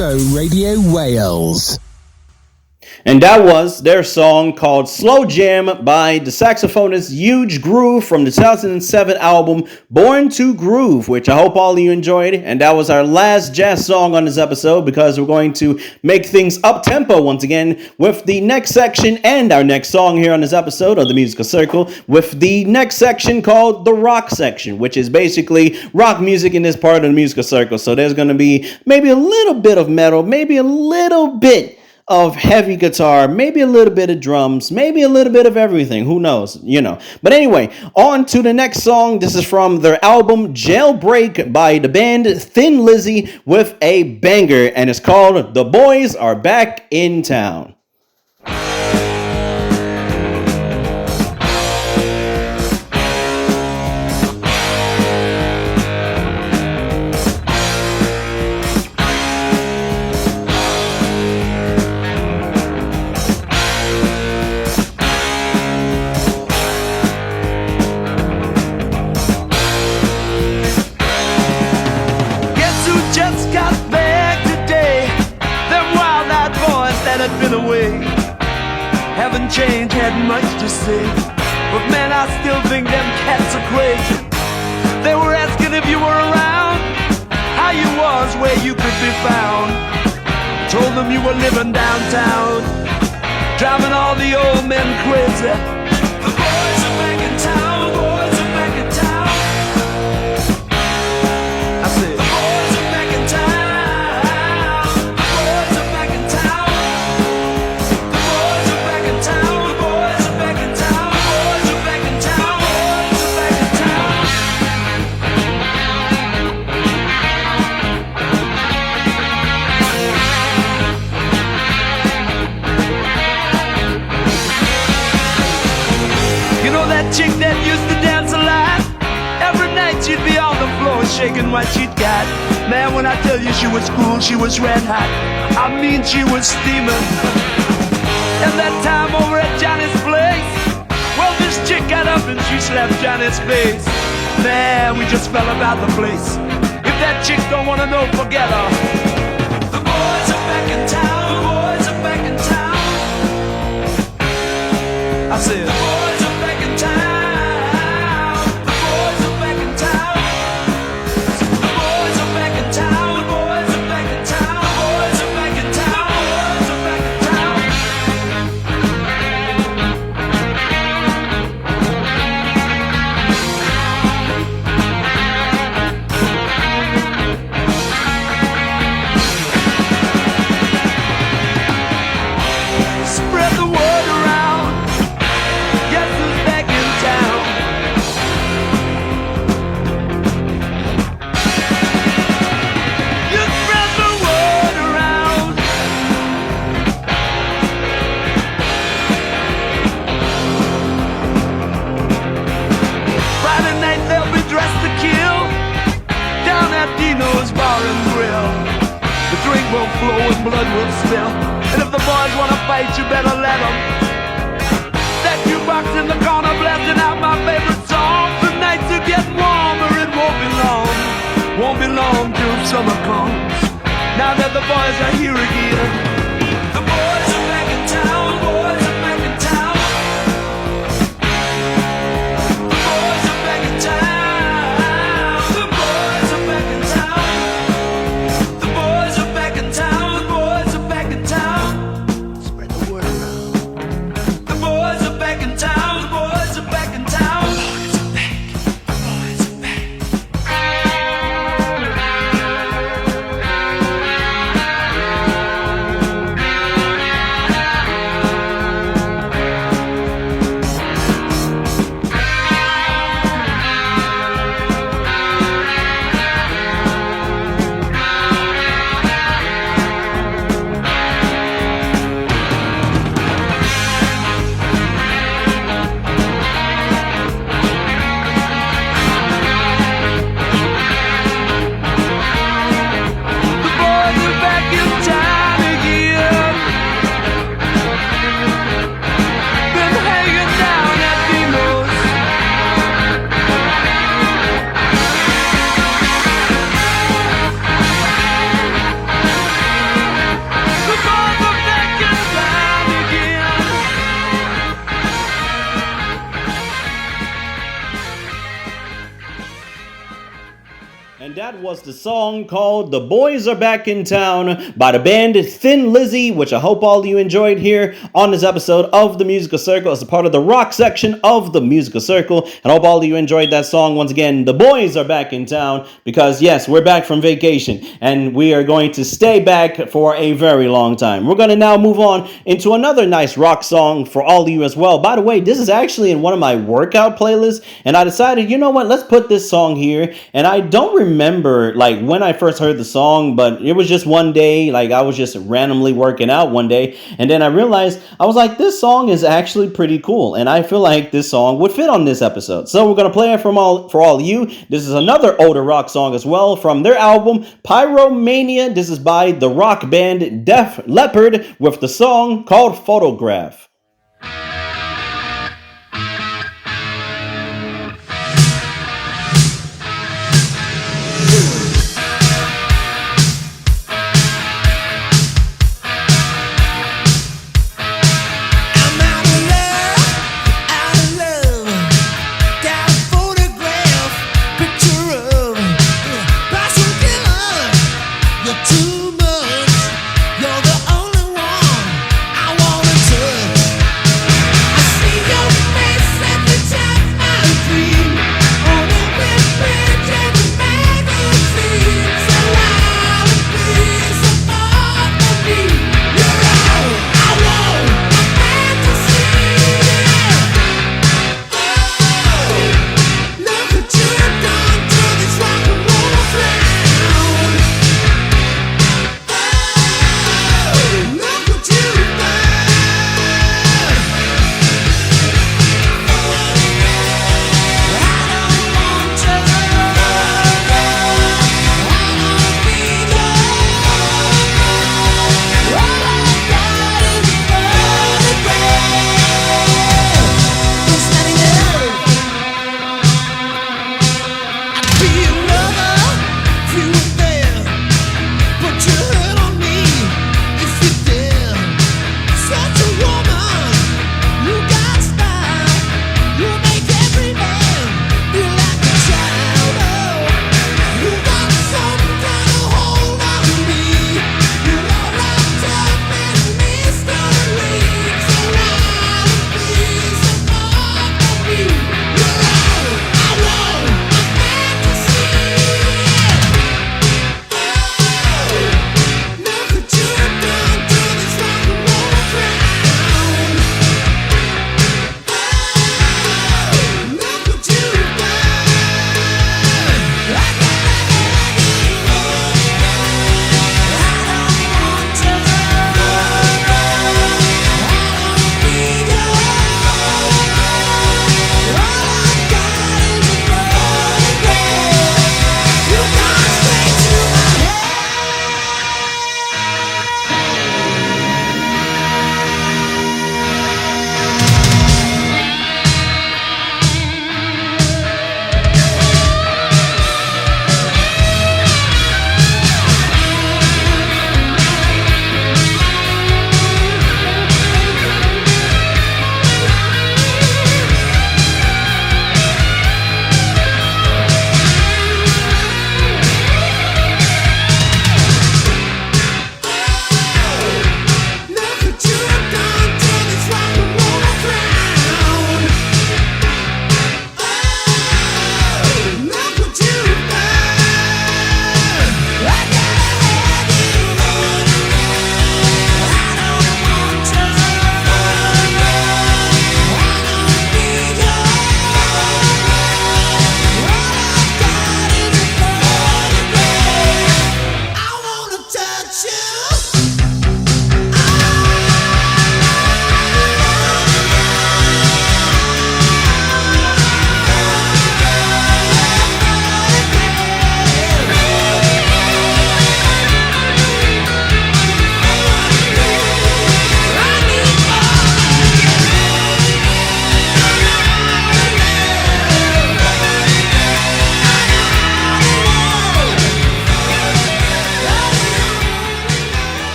Rainbow Radio Wales. And that was their song called Slow Jam by the saxophonist Huge Groove from the 2007 album Born to Groove, which I hope all of you enjoyed. And that was our last jazz song on this episode because we're going to make things up-tempo once again with the next section and our next song here on this episode of the Musical Circle with the next section called the rock section, which is basically rock music in this part of the Musical Circle. So there's going to be maybe a little bit of metal, maybe a little bit of heavy guitar, maybe a little bit of drums, maybe a little bit of everything. Who knows? You know. But anyway, on to the next song. This is from their album Jailbreak by the band Thin Lizzy with a banger, and it's called The Boys Are Back in Town. Change had much to say, but man, I still think them cats are crazy. They were asking if you were around, how you was, where you could be found. Told them you were living downtown, driving all the old men crazy. The boys are back in town, boys are back in town. I said, the boys are back in town. Chick that used to dance a lot. Every night she'd be on the floor shaking what she'd got. Man, when I tell you she was cool, she was red hot. I mean, she was steaming. And that time over at Johnny's place, well, this chick got up and she slapped Johnny's face. Man, we just fell about the place. If that chick don't wanna know, forget her. The boys are back in town, the boys are back in town. I said, the boys are back in town. Flow and blood will spill. And if the boys wanna fight, you better let them. That jukebox in the corner blasting out my favorite song. The nights are getting warmer, it won't be long till summer comes. Now that the boys are here again. The boys are back in town, boys are back in town. The boys are back in town. The boys are back in town. The boys are back in town. The boys are back in town. Spread the word around. The boys are back in town. The boys are back in town. The boys are back. The boys are back. That was the song called The Boys Are Back in Town by the band Thin Lizzy, which I hope all of you enjoyed here on this episode of The Musical Circle as a part of the rock section of The Musical Circle. And I hope all of you enjoyed that song. Once again, The Boys Are Back in Town, because yes, we're back from vacation and we are going to stay back for a very long time. We're going to now move on into another nice rock song for all of you as well. By the way, this is actually in one of my workout playlists, and I decided, you know what, let's put this song here. And I don't remember like when I first heard the song, but it was just one day, like I was just randomly working out one day, and then I realized, I was like, this song is actually pretty cool, and I feel like this song would fit on this episode. So we're gonna play it for all of you. This is another older rock song as well from their album Pyromania. This is by the rock band Def Leppard with the song called Photograph. Too much, you're the only one I wanna touch.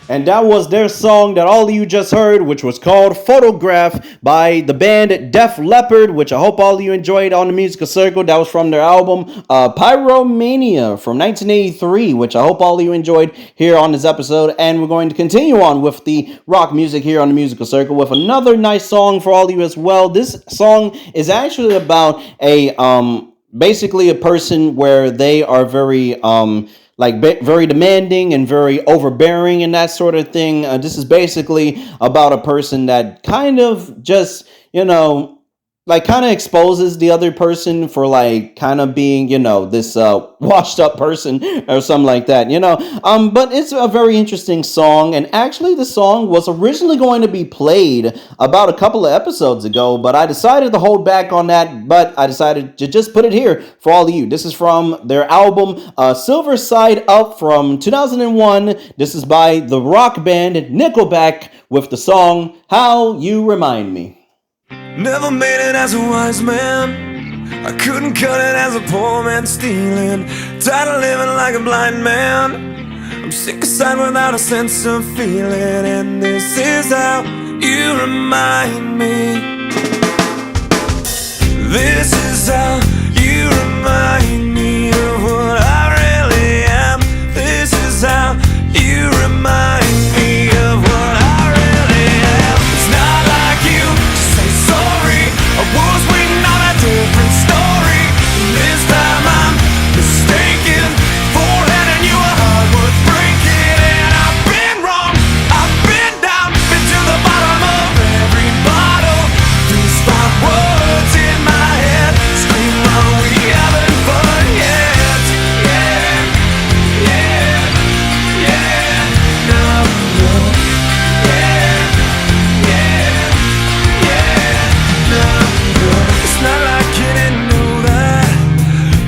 And that was their song that all of you just heard, which was called Photograph by the band Def Leppard, which I hope all of you enjoyed on the Musical Circle. That was from their album Pyromania from 1983, which I hope all of you enjoyed here on this episode. And we're going to continue on with the rock music here on the Musical Circle with another nice song for all of you as well. This song is actually about basically a person where they are very very demanding and very overbearing and that sort of thing. This is basically about a person that kind of just, kind of exposes the other person for kind of being, this washed up person or something like that, But it's a very interesting song, and actually the song was originally going to be played about a couple of episodes ago, but I decided to hold back on that, but I decided to just put it here for all of you. This is from their album Silver Side Up from 2001. This is by the rock band Nickelback with the song How You Remind Me. Never made it as a wise man. I couldn't cut it as a poor man stealing. Tired of living like a blind man. I'm sick aside without a sense of feeling. And this is how you remind me. This is how you remind me of what I really am. This is how you remind me of what I really am. It's not like you to say sorry. I was waiting on a different story. This time I'm mistaken for handing you a heart worth breaking. And I've been wrong, I've been down, been to the bottom of every bottle. These 5 words in my head scream, are we having fun yet? Yeah, yeah, yeah, no, no. Yeah, yeah, yeah, no, no. It's not like you didn't know that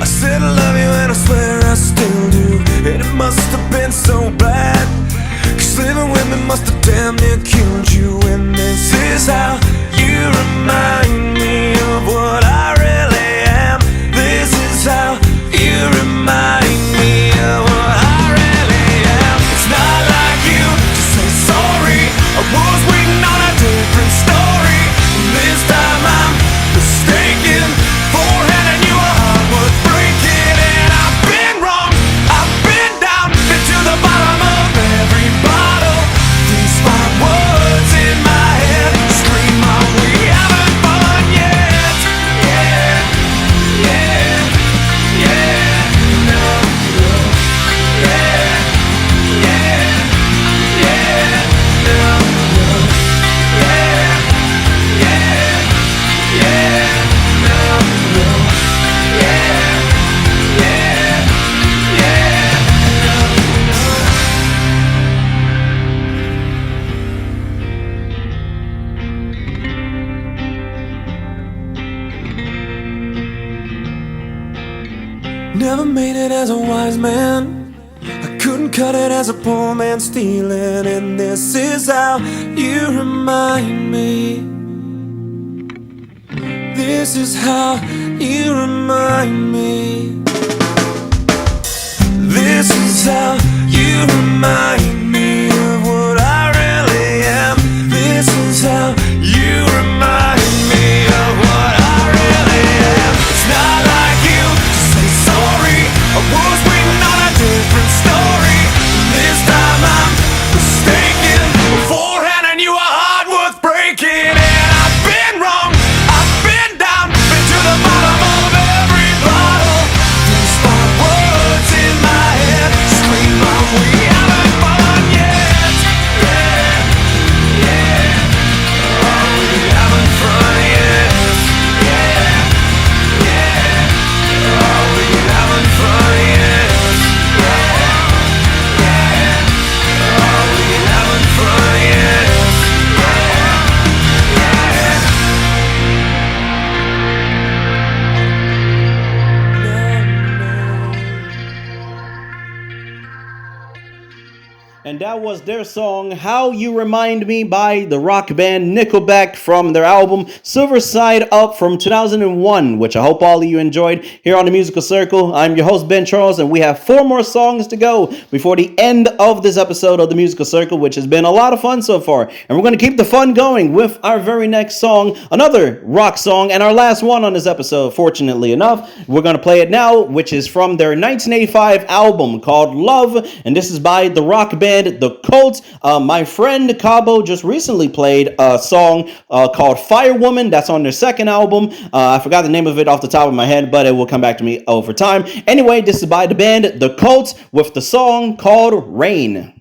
I said I love you and I swear I still do. And it must have been so bad, 'cause living with me must have damn near killed you. And this is how you remind me of what I really am. This is how you remind me of what I really am. It's not like you to say sorry. I was waiting on a different story. This time I'm mistaken for handing you a heart worth breaking. And I've been wrong, I've been down, been to the bottom of every bottle. These 5 words in my head scream, are we having fun yet? Yeah, yeah, yeah, no, no. Yeah, yeah, yeah, no, no. Yeah, yeah, yeah, no, no. Yeah, yeah, yeah, no, no. Never made it as a wise man. I couldn't cut it as a poor man stealing. And this is how you remind me. This is how you remind me. This is how you remind me of what I really am. This is how you remind me of what I really am. It's not like you to say sorry. I was waiting on a different story. This time I'm mistaken for handing you a heart worth breaking. And I've been wrong, I've been down, been to the bottom of every bottle. These 5 words in my head scream, are we having fun yet? Yeah, yeah, are we having fun yet? Yeah, yeah, are we having fun yet? And that was their song, How You Remind Me, by the rock band Nickelback from their album Silver Side Up from 2001, which I hope all of you enjoyed here on the Musical Circle. I'm your host, Ben Charles, and we have 4 more songs to go before the end of this episode of the Musical Circle, which has been a lot of fun so far. And we're going to keep the fun going with our very next song, another rock song, and our last one on this episode, fortunately enough. We're going to play it now, which is from their 1985 album called Love, and this is by the rock band The Cult. My friend Cabo just recently played a song called Firewoman. That's on their second album. I forgot the name of it off the top of my head, but it will come back to me over time. Anyway, this is by the band The Cult with the song called Rain.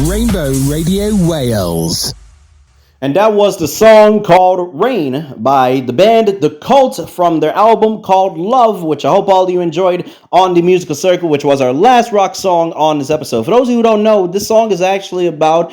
Rainbow Radio Wales. And that was the song called Rain by the band The Cult from their album called Love, which I hope all of you enjoyed on the musical circle, which was our last rock song on this episode. For those of you who don't know, this song is actually about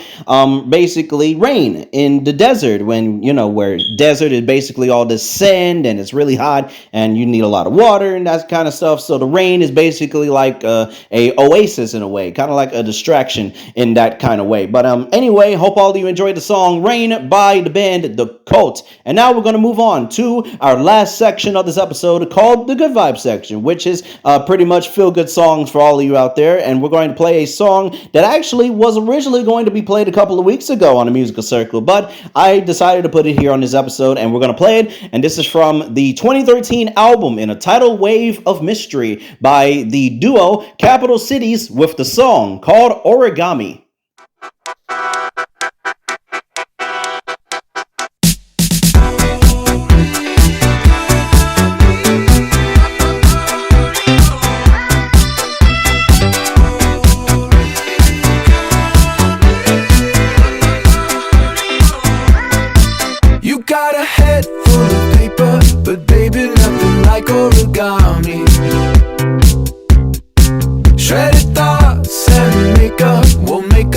basically rain in the desert, when, you know, where desert is basically all this sand and it's really hot and you need a lot of water and that kind of stuff. So the rain is basically like a oasis in a way, kind of like a distraction in that kind of way. But anyway, hope all of you enjoyed the song Rain by the band The Cult. And now we're going to move on to our last section of this episode called the Good Vibe section, which is pretty much feel-good songs for all of you out there. And we're going to play a song that actually was originally going to be played a couple of weeks ago on the musical circle, but I decided to put it here on this episode and we're going to play it. And this is from the 2013 album In a Tidal Wave of Mystery by the duo Capital Cities with the song called Origami. Got a head full of paper, but baby, nothing like origami. Shredded thoughts and makeup will make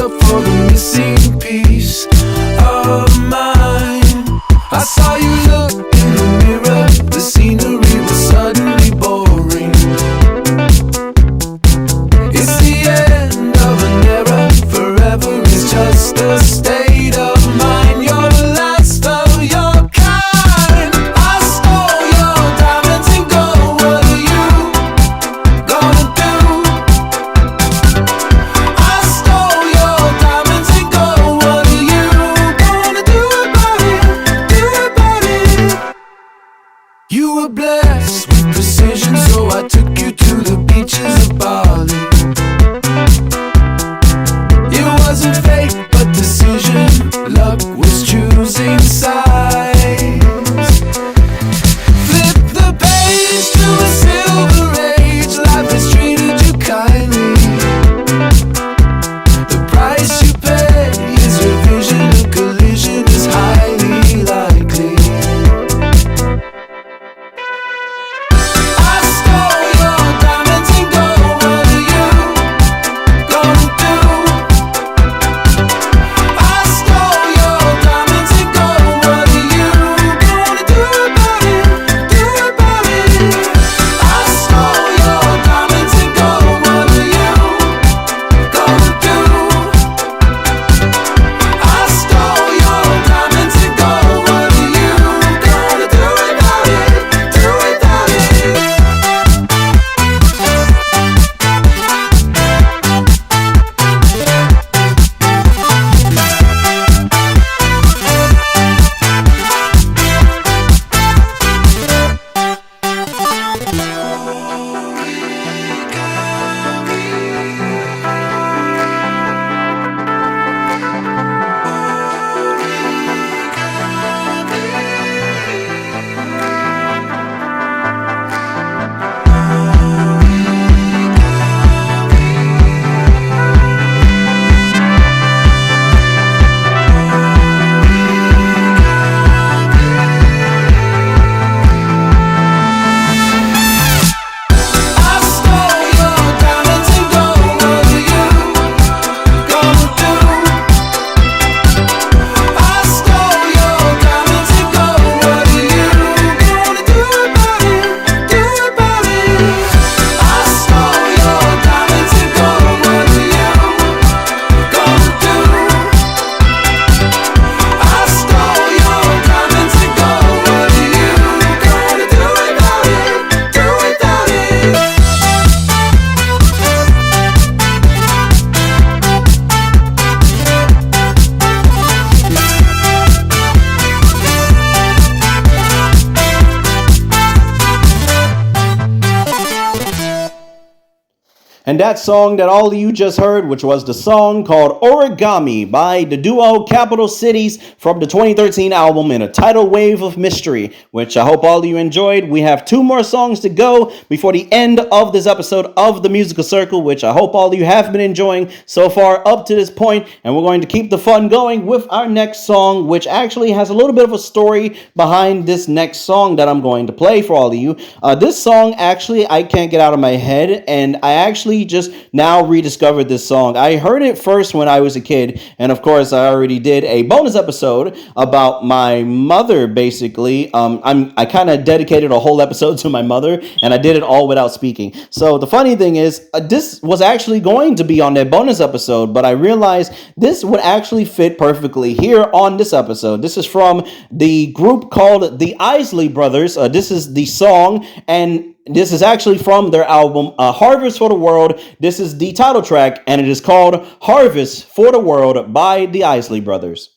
And that song that all of you just heard, which was the song called Origami by the duo Capital Cities from the 2013 album In a Tidal Wave of Mystery, which I hope all of you enjoyed. We have 2 more songs to go before the end of this episode of The Musical Circle, which I hope all of you have been enjoying so far up to this point, and we're going to keep the fun going with our next song, which actually has a little bit of a story behind this next song that I'm going to play for all of you. This song, actually, I can't get out of my head, and I actually just now rediscovered this song. I heard it first when I was a kid, and of course I already did a bonus episode about my mother. Basically, I kind of dedicated a whole episode to my mother, and I did it all without speaking. So the funny thing is, this was actually going to be on that bonus episode, but I realized this would actually fit perfectly here on this episode. This is from the group called the Isley Brothers. This is the song, and this is actually from their album, Harvest for the World. This is the title track, and it is called Harvest for the World by the Isley Brothers.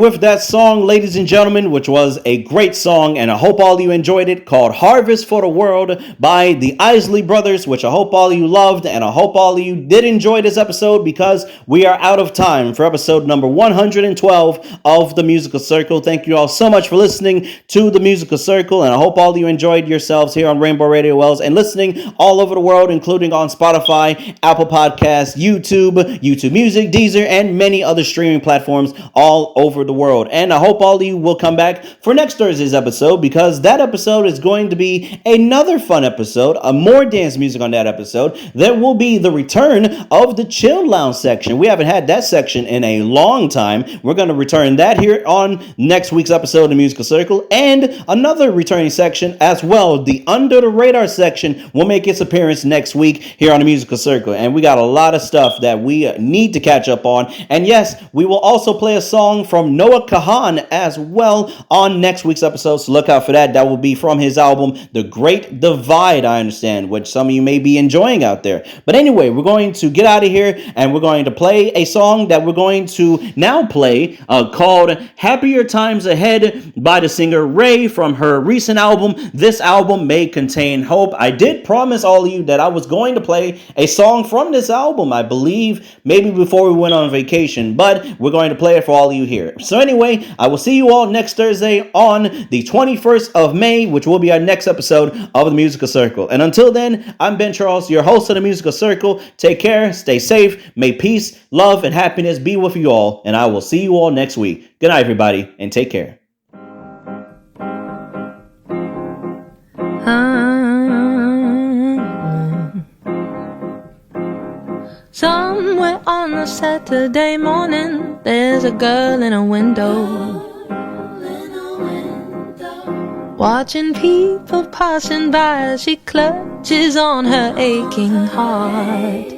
with that song, ladies and gentlemen, which was a great song, and I hope all you enjoyed it, called Harvest for the World by the Isley Brothers, which I hope all you loved, and I hope all you did enjoy this episode, because we are out of time for episode number 112 of The Musical Circle. Thank you all so much for listening to The Musical Circle, and I hope all you enjoyed yourselves here on Rainbow Radio Wells and listening all over the world, including on Spotify, Apple Podcasts, YouTube Music, Deezer, and many other streaming platforms all over the world. And I hope all of you will come back for next Thursday's episode, because that episode is going to be another fun episode, more dance music on that episode. There will be the return of the Chill Lounge section. We haven't had that section in a long time. We're going to return that here on next week's episode of The Musical Circle, and another returning section as well, the Under the Radar section, will make its appearance next week here on The Musical Circle. And we got a lot of stuff that we need to catch up on. And yes, we will also play a song from Noah Kahan as well on next week's episode, so look out for that. That will be from his album The Great Divide, I understand, which some of you may be enjoying out there. But anyway, we're going to get out of here, and we're going to play a song that we're going to now play called Happier Times Ahead by the singer RAYE from her recent album, This Album May Contain Hope. I did promise all of you that I was going to play a song from this album, I believe, maybe before we went on vacation, but we're going to play it for all of you here. So anyway, I will see you all next Thursday on the 21st of May, which will be our next episode of The Musical Circle. And until then, I'm Ben Charles, your host of The Musical Circle. Take care, stay safe, may peace, love, and happiness be with you all, and I will see you all next week. Good night, everybody, and take care. Somewhere on a Saturday morning, there's a girl in a window, watching people passing by as she clutches on her aching heart.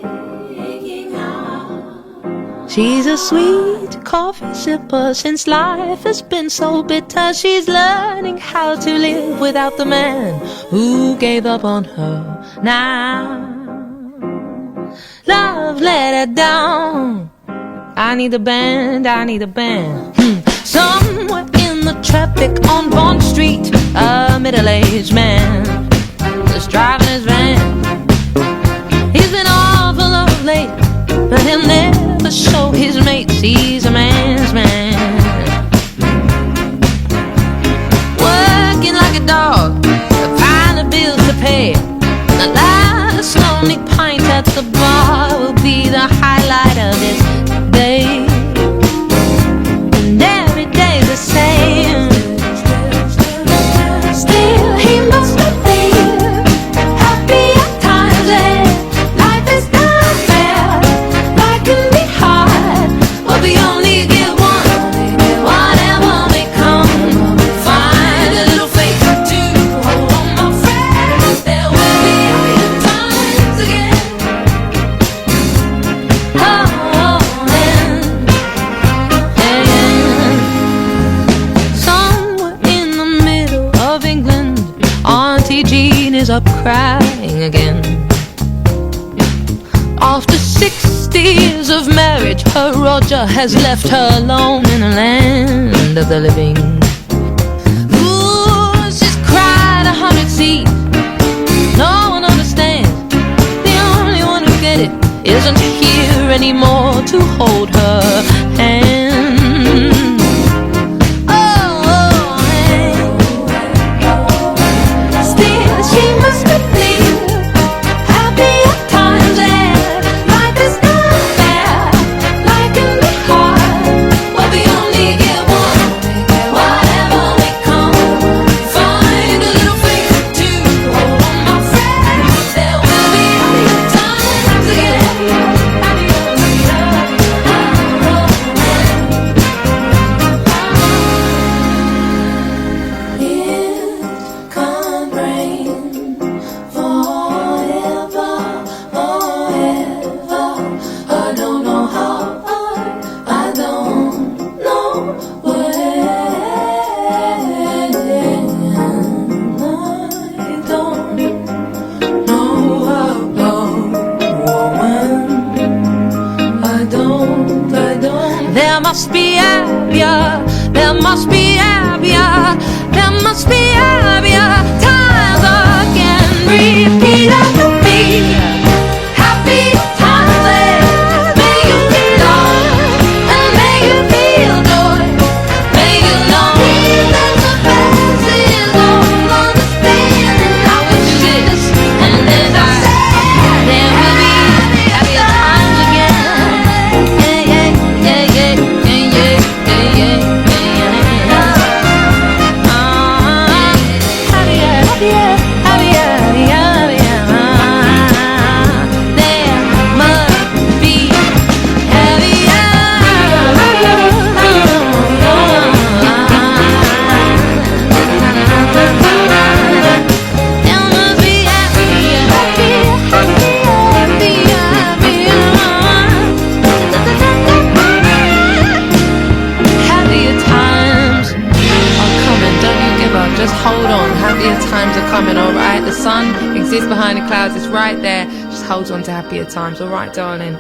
She's a sweet coffee sipper since life has been so bitter. She's learning how to live without the man who gave up on her. Now love let her down. I need a band, I need a band. Somewhere in the traffic on Bond Street, a middle-aged man is driving his van. He's been awful of late, but he'll never show his mates he's a man's man. Working like a dog to find the bills to pay. The last lonely pint at the bar will be the highlight of his day. And every day's the same. Still he must believe happier times ahead. Life is not fair, life can be hard, but we only get one. Whatever may come, find a little faith to hold on, my friends. There will be happier times again. Oh, and somewhere in the middle of England, Auntie Jean is up crying again. After 60 years of marriage, her Roger has left her alone in the land of the living. Ooh, she's cried 100 seas. No one understands. The only one who get it isn't here anymore to hold her hand. Oh, and still she must believe happier times ahead. Life is not fair, life can be hard, but we only get one. Whatever may come, find a little faith to hold on, my friends. There will be happier times again. It can't rain forever, forever. I don't know how, I don't know when. I don't know how, when. I don't. There must be happier must be happier. There must be happier times again. Repeat after me. Happy times that make you feel love and make you feel joy. Make you know that the past is all understanding how it is. And then there will be happier times again. Yeah, yeah, yeah, yeah, yeah, yeah, yeah, yeah, yeah. Happier, happier, happier, happier. There must be happier times are coming. Don't you give up. Just hold on. Happier times are coming, alright? The sun exists behind the clouds. It's right there. Just hold on to happier times, alright, darling?